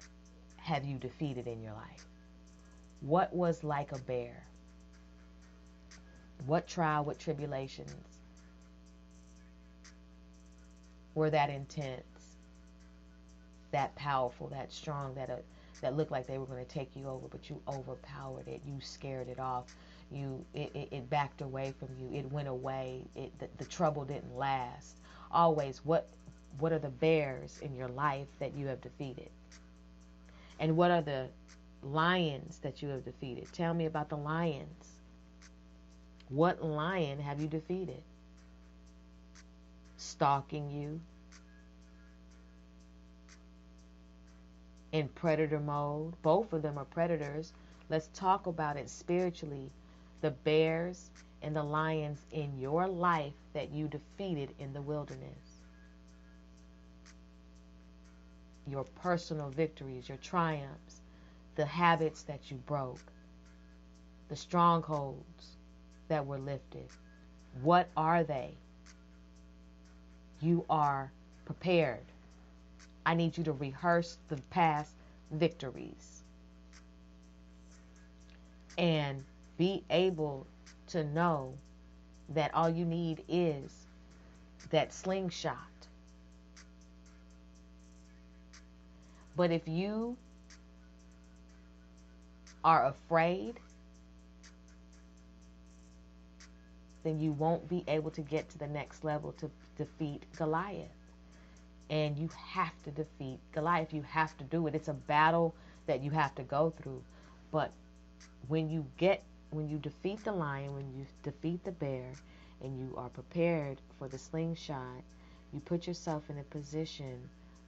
have you defeated in your life? What was like a bear? What trial, what tribulations were that intense, that powerful, that strong, that looked like they were going to take you over, but you overpowered it, you scared it off, it backed away from you, it went away, the trouble didn't last. Always, what are the bears in your life that you have defeated? And what are the lions that you have defeated? Tell me about the lions. What lion have you defeated? Stalking you? In predator mode? Both of them are predators. Let's talk about it spiritually. The bears and the lions in your life that you defeated in the wilderness. Your personal victories, your triumphs, the habits that you broke, the strongholds that were lifted. What are they? You are prepared. I need you to rehearse the past victories and be able to know that all you need is that slingshot. But if you are afraid, then you won't be able to get to the next level to defeat Goliath. And you have to defeat Goliath. You have to do it. It's a battle that you have to go through. But when you defeat the lion, when you defeat the bear, and you are prepared for the slingshot, you put yourself in a position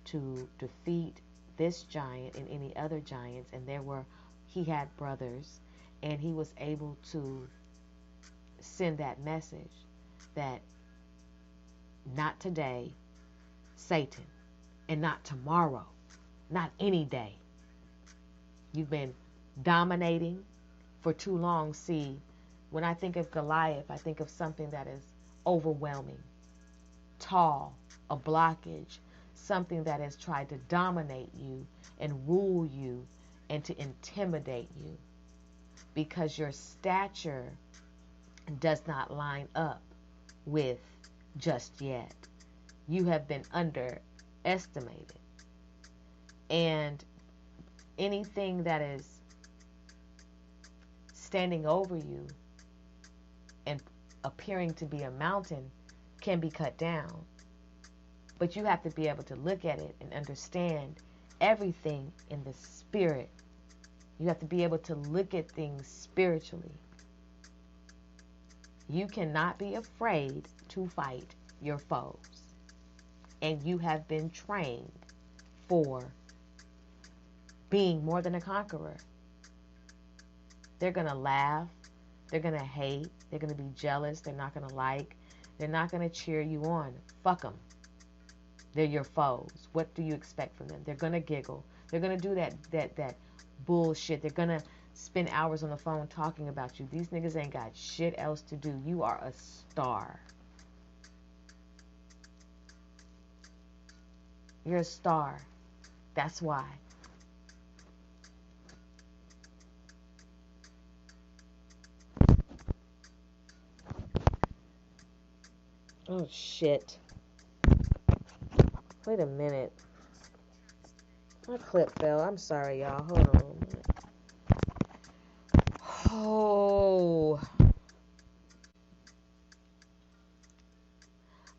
to defeat this giant and any other giants. And he had brothers, and he was able to send that message that not today, Satan, and not tomorrow, not any day. You've been dominating for too long. See, when I think of Goliath, I think of something that is overwhelming, tall, a blockage, something that has tried to dominate you and rule you and to intimidate you, because your stature does not line up with just yet. You have been underestimated. And anything that is standing over you and appearing to be a mountain can be cut down. But you have to be able to look at it and understand everything in the spirit. You have to be able to look at things spiritually. You cannot be afraid to fight your foes. And you have been trained for being more than a conqueror. They're going to laugh. They're going to hate. They're going to be jealous. They're not going to like. They're not going to cheer you on. Fuck them. They're your foes. What do you expect from them? They're going to giggle. They're going to do that bullshit. They're going to spend hours on the phone talking about you. These niggas ain't got shit else to do. You are a star. You're a star. That's why. Oh, shit. Wait a minute. My clip fell. I'm sorry, y'all. Hold on. Oh.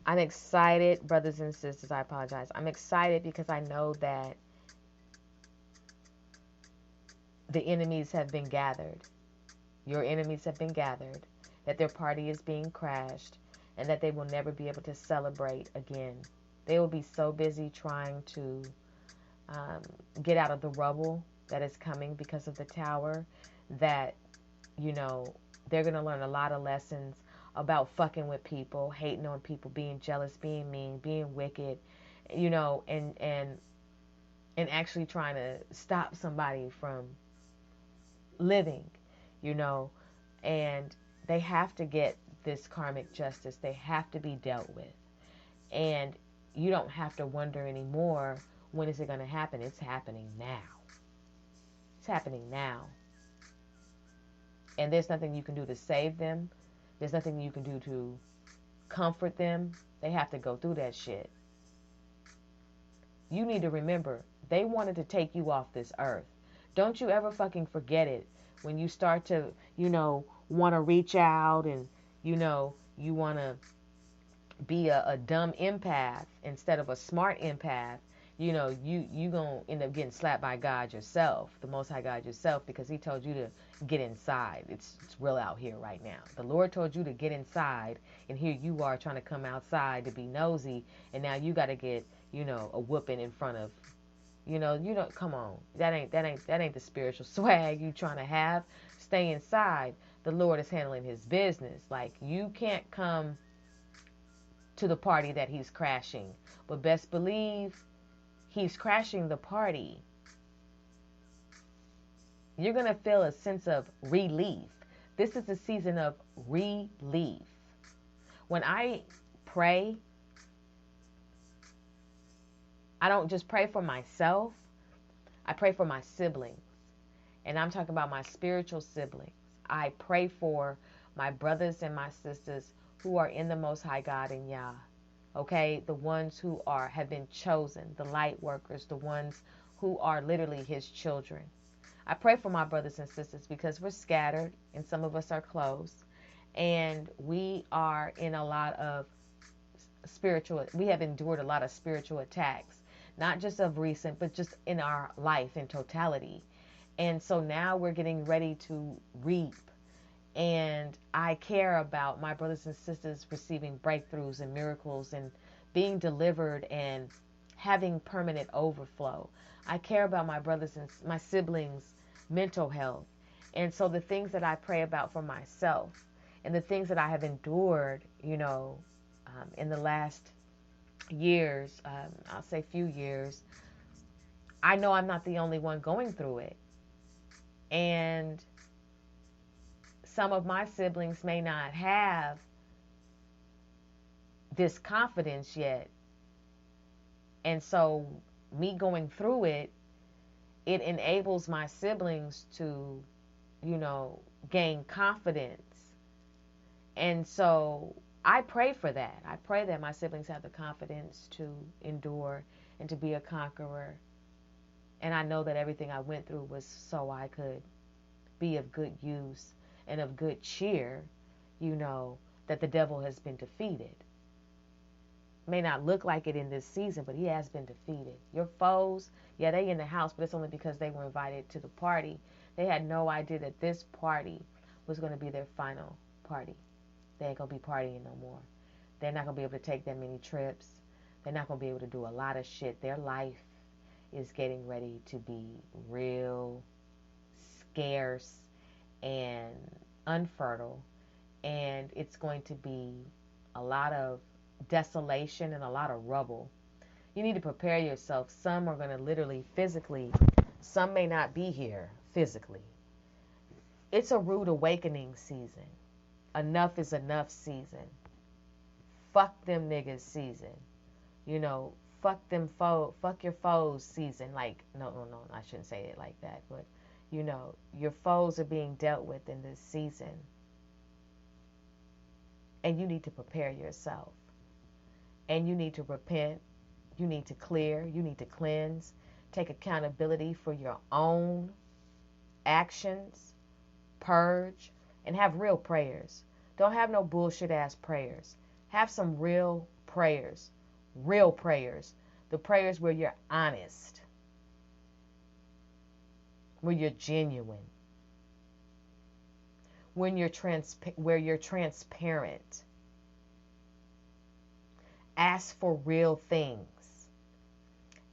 I'm excited, brothers and sisters. I apologize. I'm excited because I know that the enemies have been gathered. Your enemies have been gathered. That their party is being crashed. And that they will never be able to celebrate again. They will be so busy trying to get out of the rubble that is coming because of the tower that, you know, they're going to learn a lot of lessons about fucking with people, hating on people, being jealous, being mean, being wicked, you know, and actually trying to stop somebody from living, you know, and they have to get this karmic justice. They have to be dealt with. And you don't have to wonder anymore, when is it going to happen? It's happening now. It's happening now. And there's nothing you can do to save them. There's nothing you can do to comfort them. They have to go through that shit. You need to remember, they wanted to take you off this earth. Don't you ever fucking forget it when you start to, you know, want to reach out and, you know, you want to be a dumb empath instead of a smart empath. You know, you gonna end up getting slapped by God yourself, the Most High God yourself, because he told you to get inside. It's real out here right now. The Lord told you to get inside, and here you are trying to come outside to be nosy, and now you got to get, you know, a whooping in front of, you know, come on. That ain't the spiritual swag you trying to have. Stay inside. The Lord is handling his business. Like, you can't come to the party that he's crashing, but best believe he's crashing the party. You're going to feel a sense of relief. This is a season of relief. When I pray, I don't just pray for myself. I pray for my siblings. And I'm talking about my spiritual siblings. I pray for my brothers and my sisters who are in the Most High God and Yah. Okay, the ones who have been chosen, the light workers, the ones who are literally his children. I pray for my brothers and sisters because we're scattered and some of us are close, and we are in a lot of we have endured a lot of spiritual attacks, not just of recent, but just in our life in totality. And so now we're getting ready to reap. And I care about my brothers and sisters receiving breakthroughs and miracles and being delivered and having permanent overflow. I care about my brothers and my siblings' mental health. And so the things that I pray about for myself and the things that I have endured, you know, in the last years, I'll say few years, I know I'm not the only one going through it. And some of my siblings may not have this confidence yet. And so me going through it, it enables my siblings to, you know, gain confidence And so I pray for that. I pray that my siblings have the confidence to endure and to be a conqueror. And I know that everything I went through was so I could be of good use and of good cheer, that the devil has been defeated. May not look like it in this season, but he has been defeated. Your foes, yeah, they in the house, but it's only because they were invited to the party. They had no idea that this party was going to be their final party. They ain't going to be partying no more. They're not going to be able to take that many trips. They're not going to be able to do a lot of shit. Their life is getting ready to be real scarce and unfertile. And it's going to be a lot of desolation and a lot of rubble. You need to prepare yourself. Some are going to literally physically, some may not be here physically. It's a rude awakening season. Enough is enough season. Fuck them niggas season. Fuck your foes season. Like, no, I shouldn't say it like that. But, your foes are being dealt with in this season. And you need to prepare yourself. And you need to repent. You need to clear. You need to cleanse. Take accountability for your own actions. Purge. And have real prayers. Don't have no bullshit ass prayers. Have some real prayers. Real prayers. The prayers where you're honest. Where you're genuine. Where you're transparent. Ask for real things.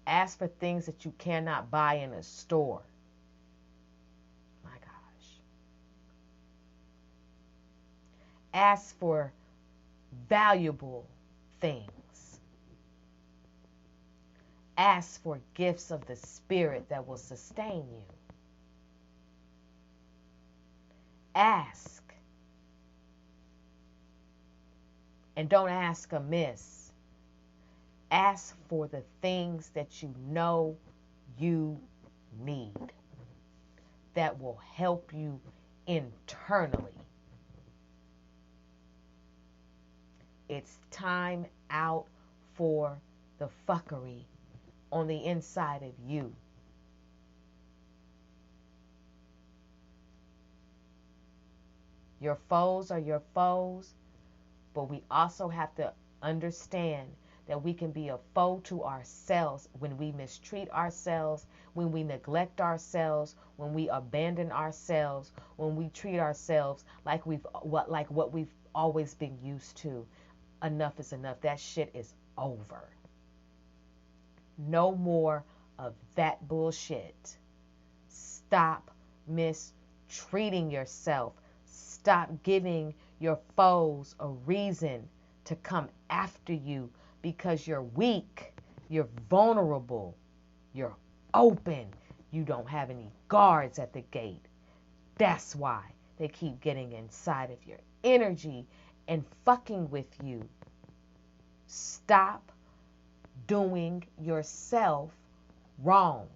Ask for things that you cannot buy in a store. My gosh. Ask for valuable things. Ask for gifts of the Spirit that will sustain you. Ask. And don't ask amiss. Ask for the things that you know you need that will help you internally. It's time out for the fuckery on the inside of you. Your foes are your foes, but we also have to understand that we can be a foe to ourselves when we mistreat ourselves, when we neglect ourselves, when we abandon ourselves, when we treat ourselves like what we've always been used to. Enough is enough. That shit is over. No more of that bullshit. Stop mistreating yourself. Stop giving your foes a reason to come after you because you're weak, you're vulnerable, you're open, you don't have any guards at the gate. That's why they keep getting inside of your energy and fucking with you. Stop doing yourself wrong.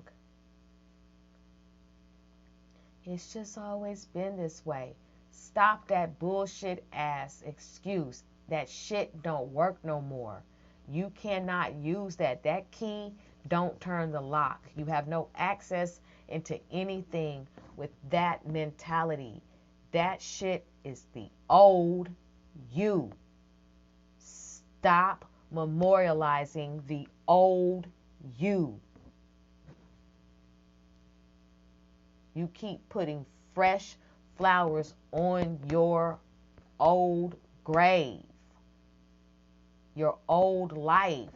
It's just always been this way. Stop that bullshit ass excuse. That shit don't work no more. You cannot use that. That key don't turn the lock. You have no access into anything with that mentality. That shit is the old you. Stop memorializing the old you. You keep putting fresh flowers on your old grave. Your old life.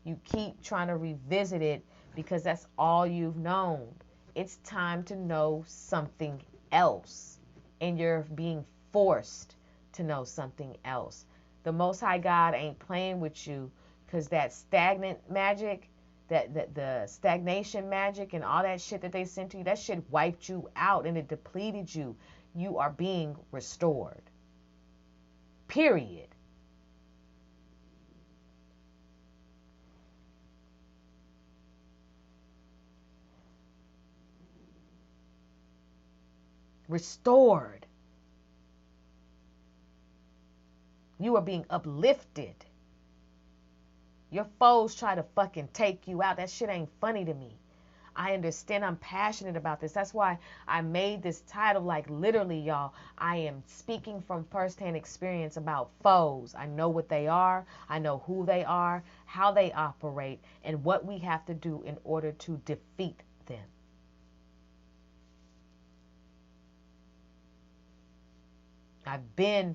You keep trying to revisit it because that's all you've known. It's time to know something else. And you're being forced to know something else. The Most High God ain't playing with you because that stagnant magic, the stagnation magic and all that shit that they sent to you, that shit wiped you out and it depleted you. You are being restored. Period. Restored. You are being uplifted. Your foes try to fucking take you out. That shit ain't funny to me. I understand. I'm passionate about this. That's why I made this title. Like, literally, y'all, I am speaking from firsthand experience about foes. I know what they are. I know who they are, how they operate, and what we have to do in order to defeat them. I've been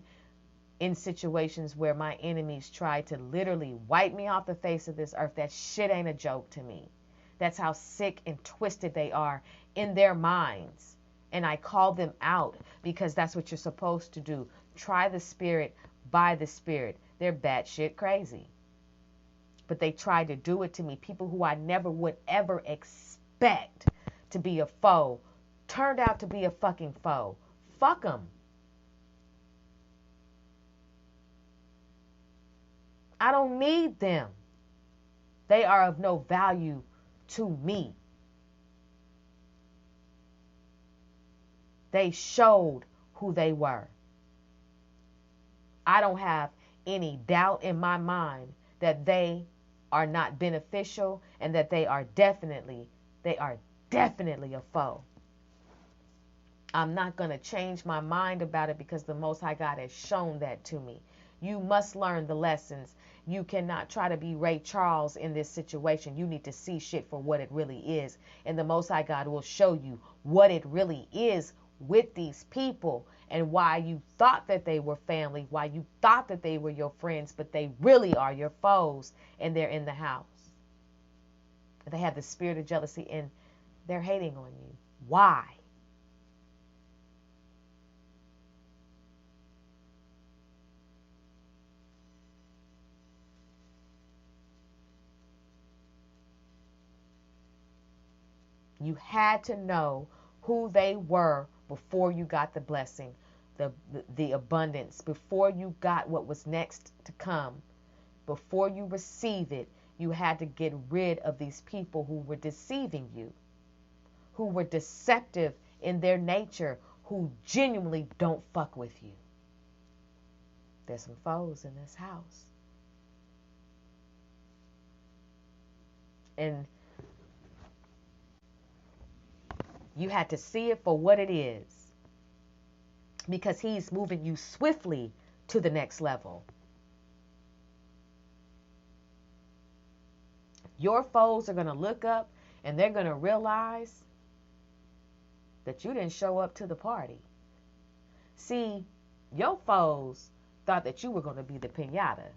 in situations where my enemies tried to literally wipe me off the face of this earth. That shit ain't a joke to me. That's how sick and twisted they are in their minds. And I call them out because that's what you're supposed to do. Try the spirit by the spirit. They're batshit crazy. But they tried to do it to me. People who I never would ever expect to be a foe turned out to be a fucking foe. Fuck them. I don't need them. They are of no value to me. They showed who they were. I don't have any doubt in my mind that they are not beneficial and that they are definitely a foe. I'm not going to change my mind about it because the Most High God has shown that to me. You must learn the lessons. You cannot try to be Ray Charles in this situation. You need to see shit for what it really is. And the Most High God will show you what it really is with these people and why you thought that they were family, why you thought that they were your friends, but they really are your foes and they're in the house. They have the spirit of jealousy and they're hating on you. Why? You had to know who they were before you got the blessing, the abundance, before you got what was next to come. Before you receive it, you had to get rid of these people who were deceiving you, who were deceptive in their nature, who genuinely don't fuck with you. There's some foes in this house. And you had to see it for what it is, because he's moving you swiftly to the next level. Your foes are going to look up and they're going to realize that you didn't show up to the party. See, your foes thought that you were going to be the piñata.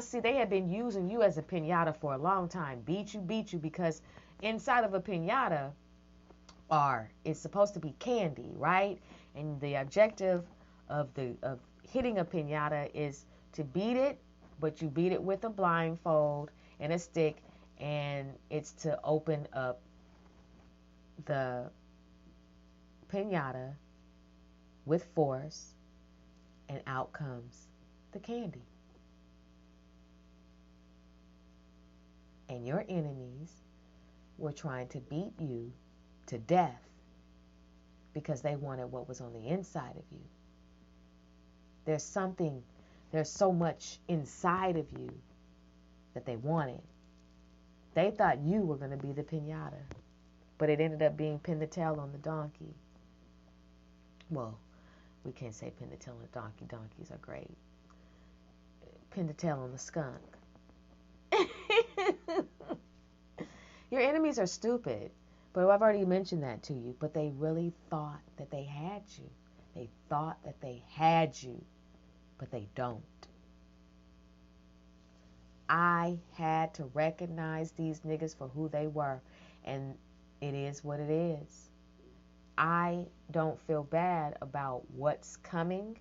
See, they had been using you as a piñata for a long time. Beat you, because inside of a piñata it's supposed to be candy, right? And the objective of hitting a piñata is to beat it, but you beat it with a blindfold and a stick, and it's to open up the piñata with force, and out comes the candy. And your enemies were trying to beat you to death because they wanted what was on the inside of you. There's so much inside of you that they wanted. They thought you were going to be the piñata, but it ended up being pin the tail on the donkey. Well, we can't say pin the tail on the donkey. Donkeys are great. Pin the tail on the skunk. Your enemies are stupid, but I've already mentioned that to you, but they really thought that they had you. They thought that they had you, but they don't. I had to recognize these niggas for who they were, and it is what it is. I don't feel bad about what's coming,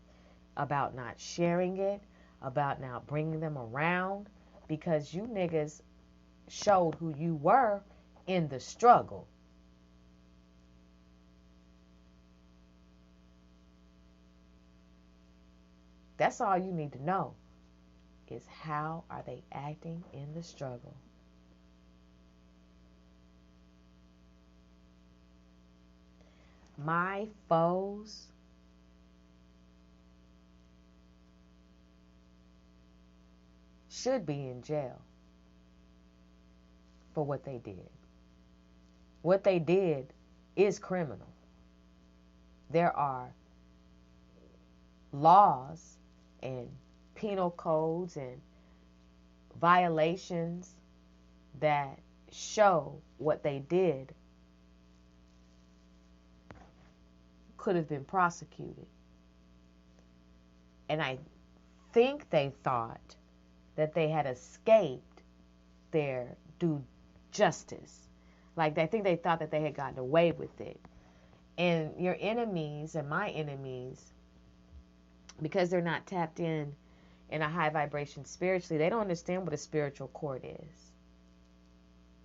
about not sharing it, about not bringing them around, because you niggas showed who you were in the struggle. That's all you need to know, is how are they acting in the struggle. My foes should be in jail for what they did. What they did is criminal. There are laws and penal codes and violations that show what they did could have been prosecuted. And I think they thought that they had escaped their due justice. Like, I think they thought that they had gotten away with it. And your enemies and my enemies, because they're not tapped in a high vibration spiritually, they don't understand what a spiritual court is.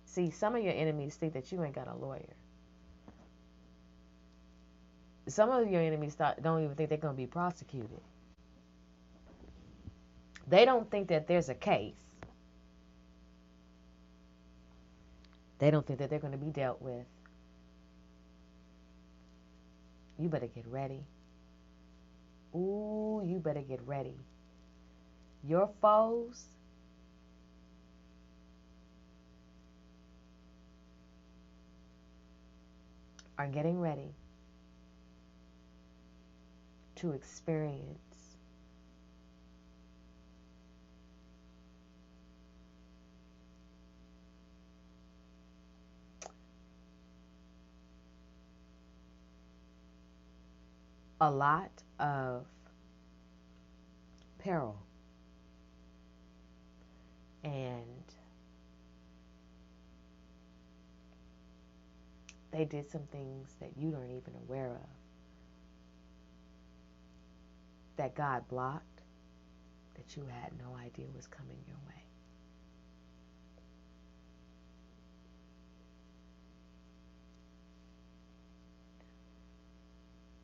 See, some of your enemies think that you ain't got a lawyer. Some of your enemies don't even think they're going to be prosecuted. They don't think that there's a case. They don't think that they're going to be dealt with. You better get ready. Ooh, you better get ready. Your foes are getting ready to experience a lot of peril. And they did some things that you aren't even aware of, that God blocked, that you had no idea was coming your way.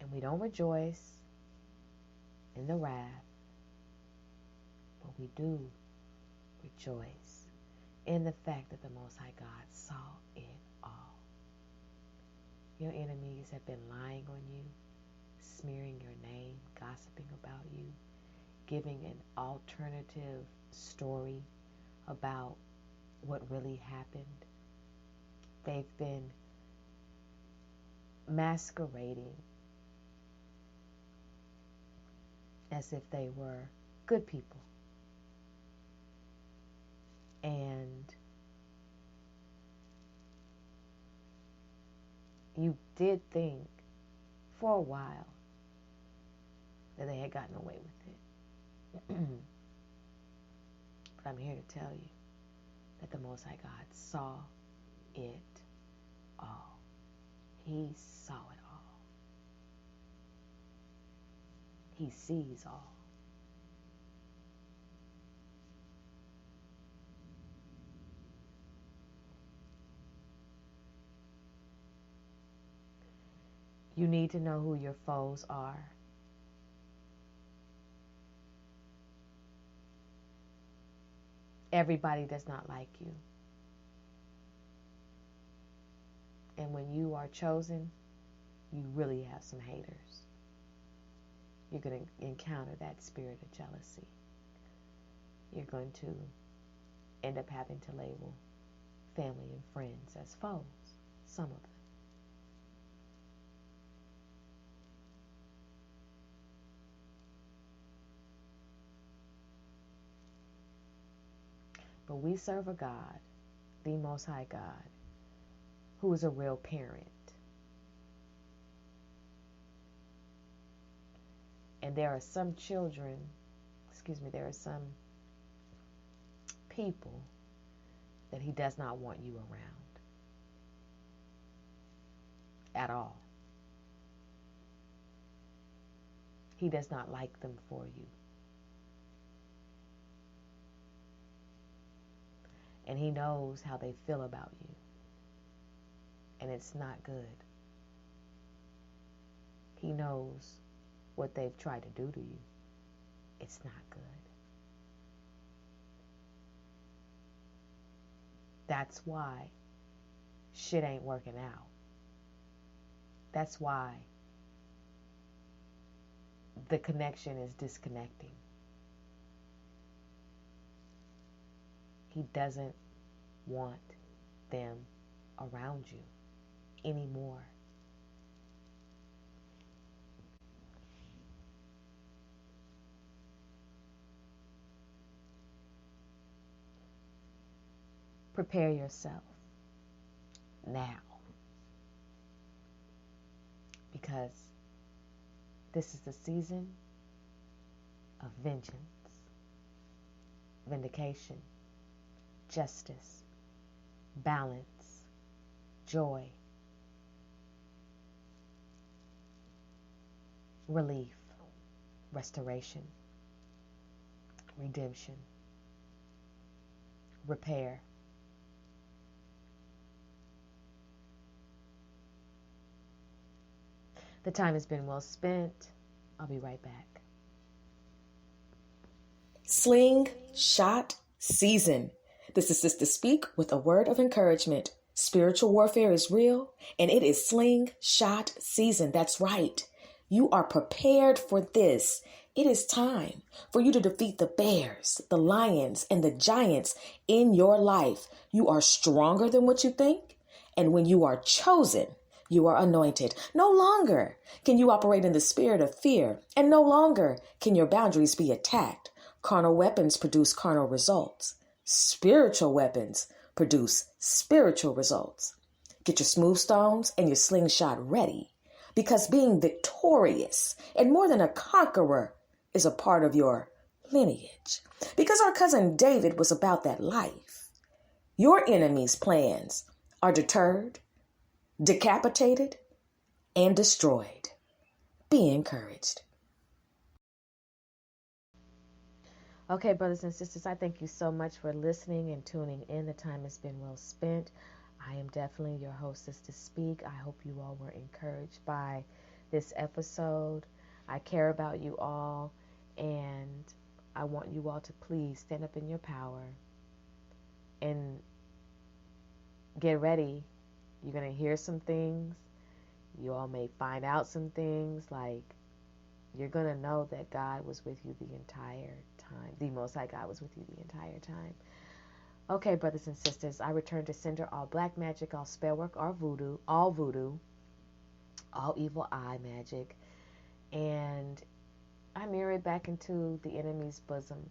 And we don't rejoice in the wrath, but we do rejoice in the fact that the Most High God saw it all. Your enemies have been lying on you, smearing your name, gossiping about you, giving an alternative story about what really happened. They've been masquerading as if they were good people. And you did think for a while that they had gotten away with it. But I'm here to tell you that the Most High God saw it all. He saw it all. He sees all. You need to know who your foes are. Everybody does not like you. And when you are chosen, you really have some haters. You're going to encounter that spirit of jealousy. You're going to end up having to label family and friends as foes, some of them. But we serve a God, the Most High God, who is a real parent. And there are some there are some people that He does not want you around at all. He does not like them for you. And He knows how they feel about you. And it's not good. He knows what they've tried to do to you. It's not good. That's why shit ain't working out. That's why the connection is disconnecting. He doesn't want them around you anymore. Prepare yourself now, because this is the season of vengeance, vindication, justice, balance, joy, relief, restoration, redemption, repair. The time has been well spent. I'll be right back. Slingshot season. This is Sister Speak with a word of encouragement. Spiritual warfare is real, and it is slingshot season. That's right. You are prepared for this. It is time for you to defeat the bears, the lions, and the giants in your life. You are stronger than what you think, and when you are chosen, you are anointed. No longer can you operate in the spirit of fear, and no longer can your boundaries be attacked. Carnal weapons produce carnal results. Spiritual weapons produce spiritual results. Get your smooth stones and your slingshot ready, because being victorious and more than a conqueror is a part of your lineage. Because our cousin David was about that life. Your enemy's plans are deterred, decapitated, and destroyed. Be encouraged. Okay, brothers and sisters, I thank you so much for listening and tuning in. The time has been well spent. I am definitely your host, Sister Speak. I hope you all were encouraged by this episode. I care about you all, and I want you all to please stand up in your power and get ready. You're going to hear some things. You all may find out some things, like you're going to know that God was with you the entire time. The Most High God was with you the entire time. Okay, brothers and sisters, I return to sender all black magic, all spell work, all voodoo, all evil eye magic, and I mirror it back into the enemy's bosom,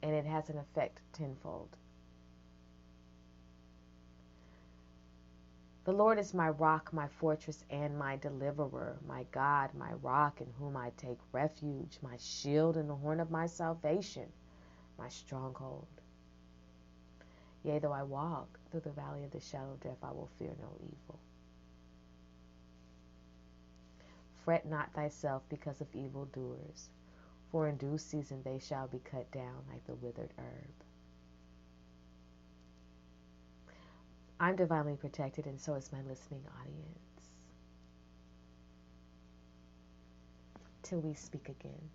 and it has an effect tenfold. The Lord is my rock, my fortress, and my deliverer, my God, my rock, in whom I take refuge, my shield and the horn of my salvation, my stronghold. Yea, though I walk through the valley of the shadow of death, I will fear no evil. Fret not thyself because of evildoers, for in due season they shall be cut down like the withered herb. I'm divinely protected, and so is my listening audience. Till we speak again.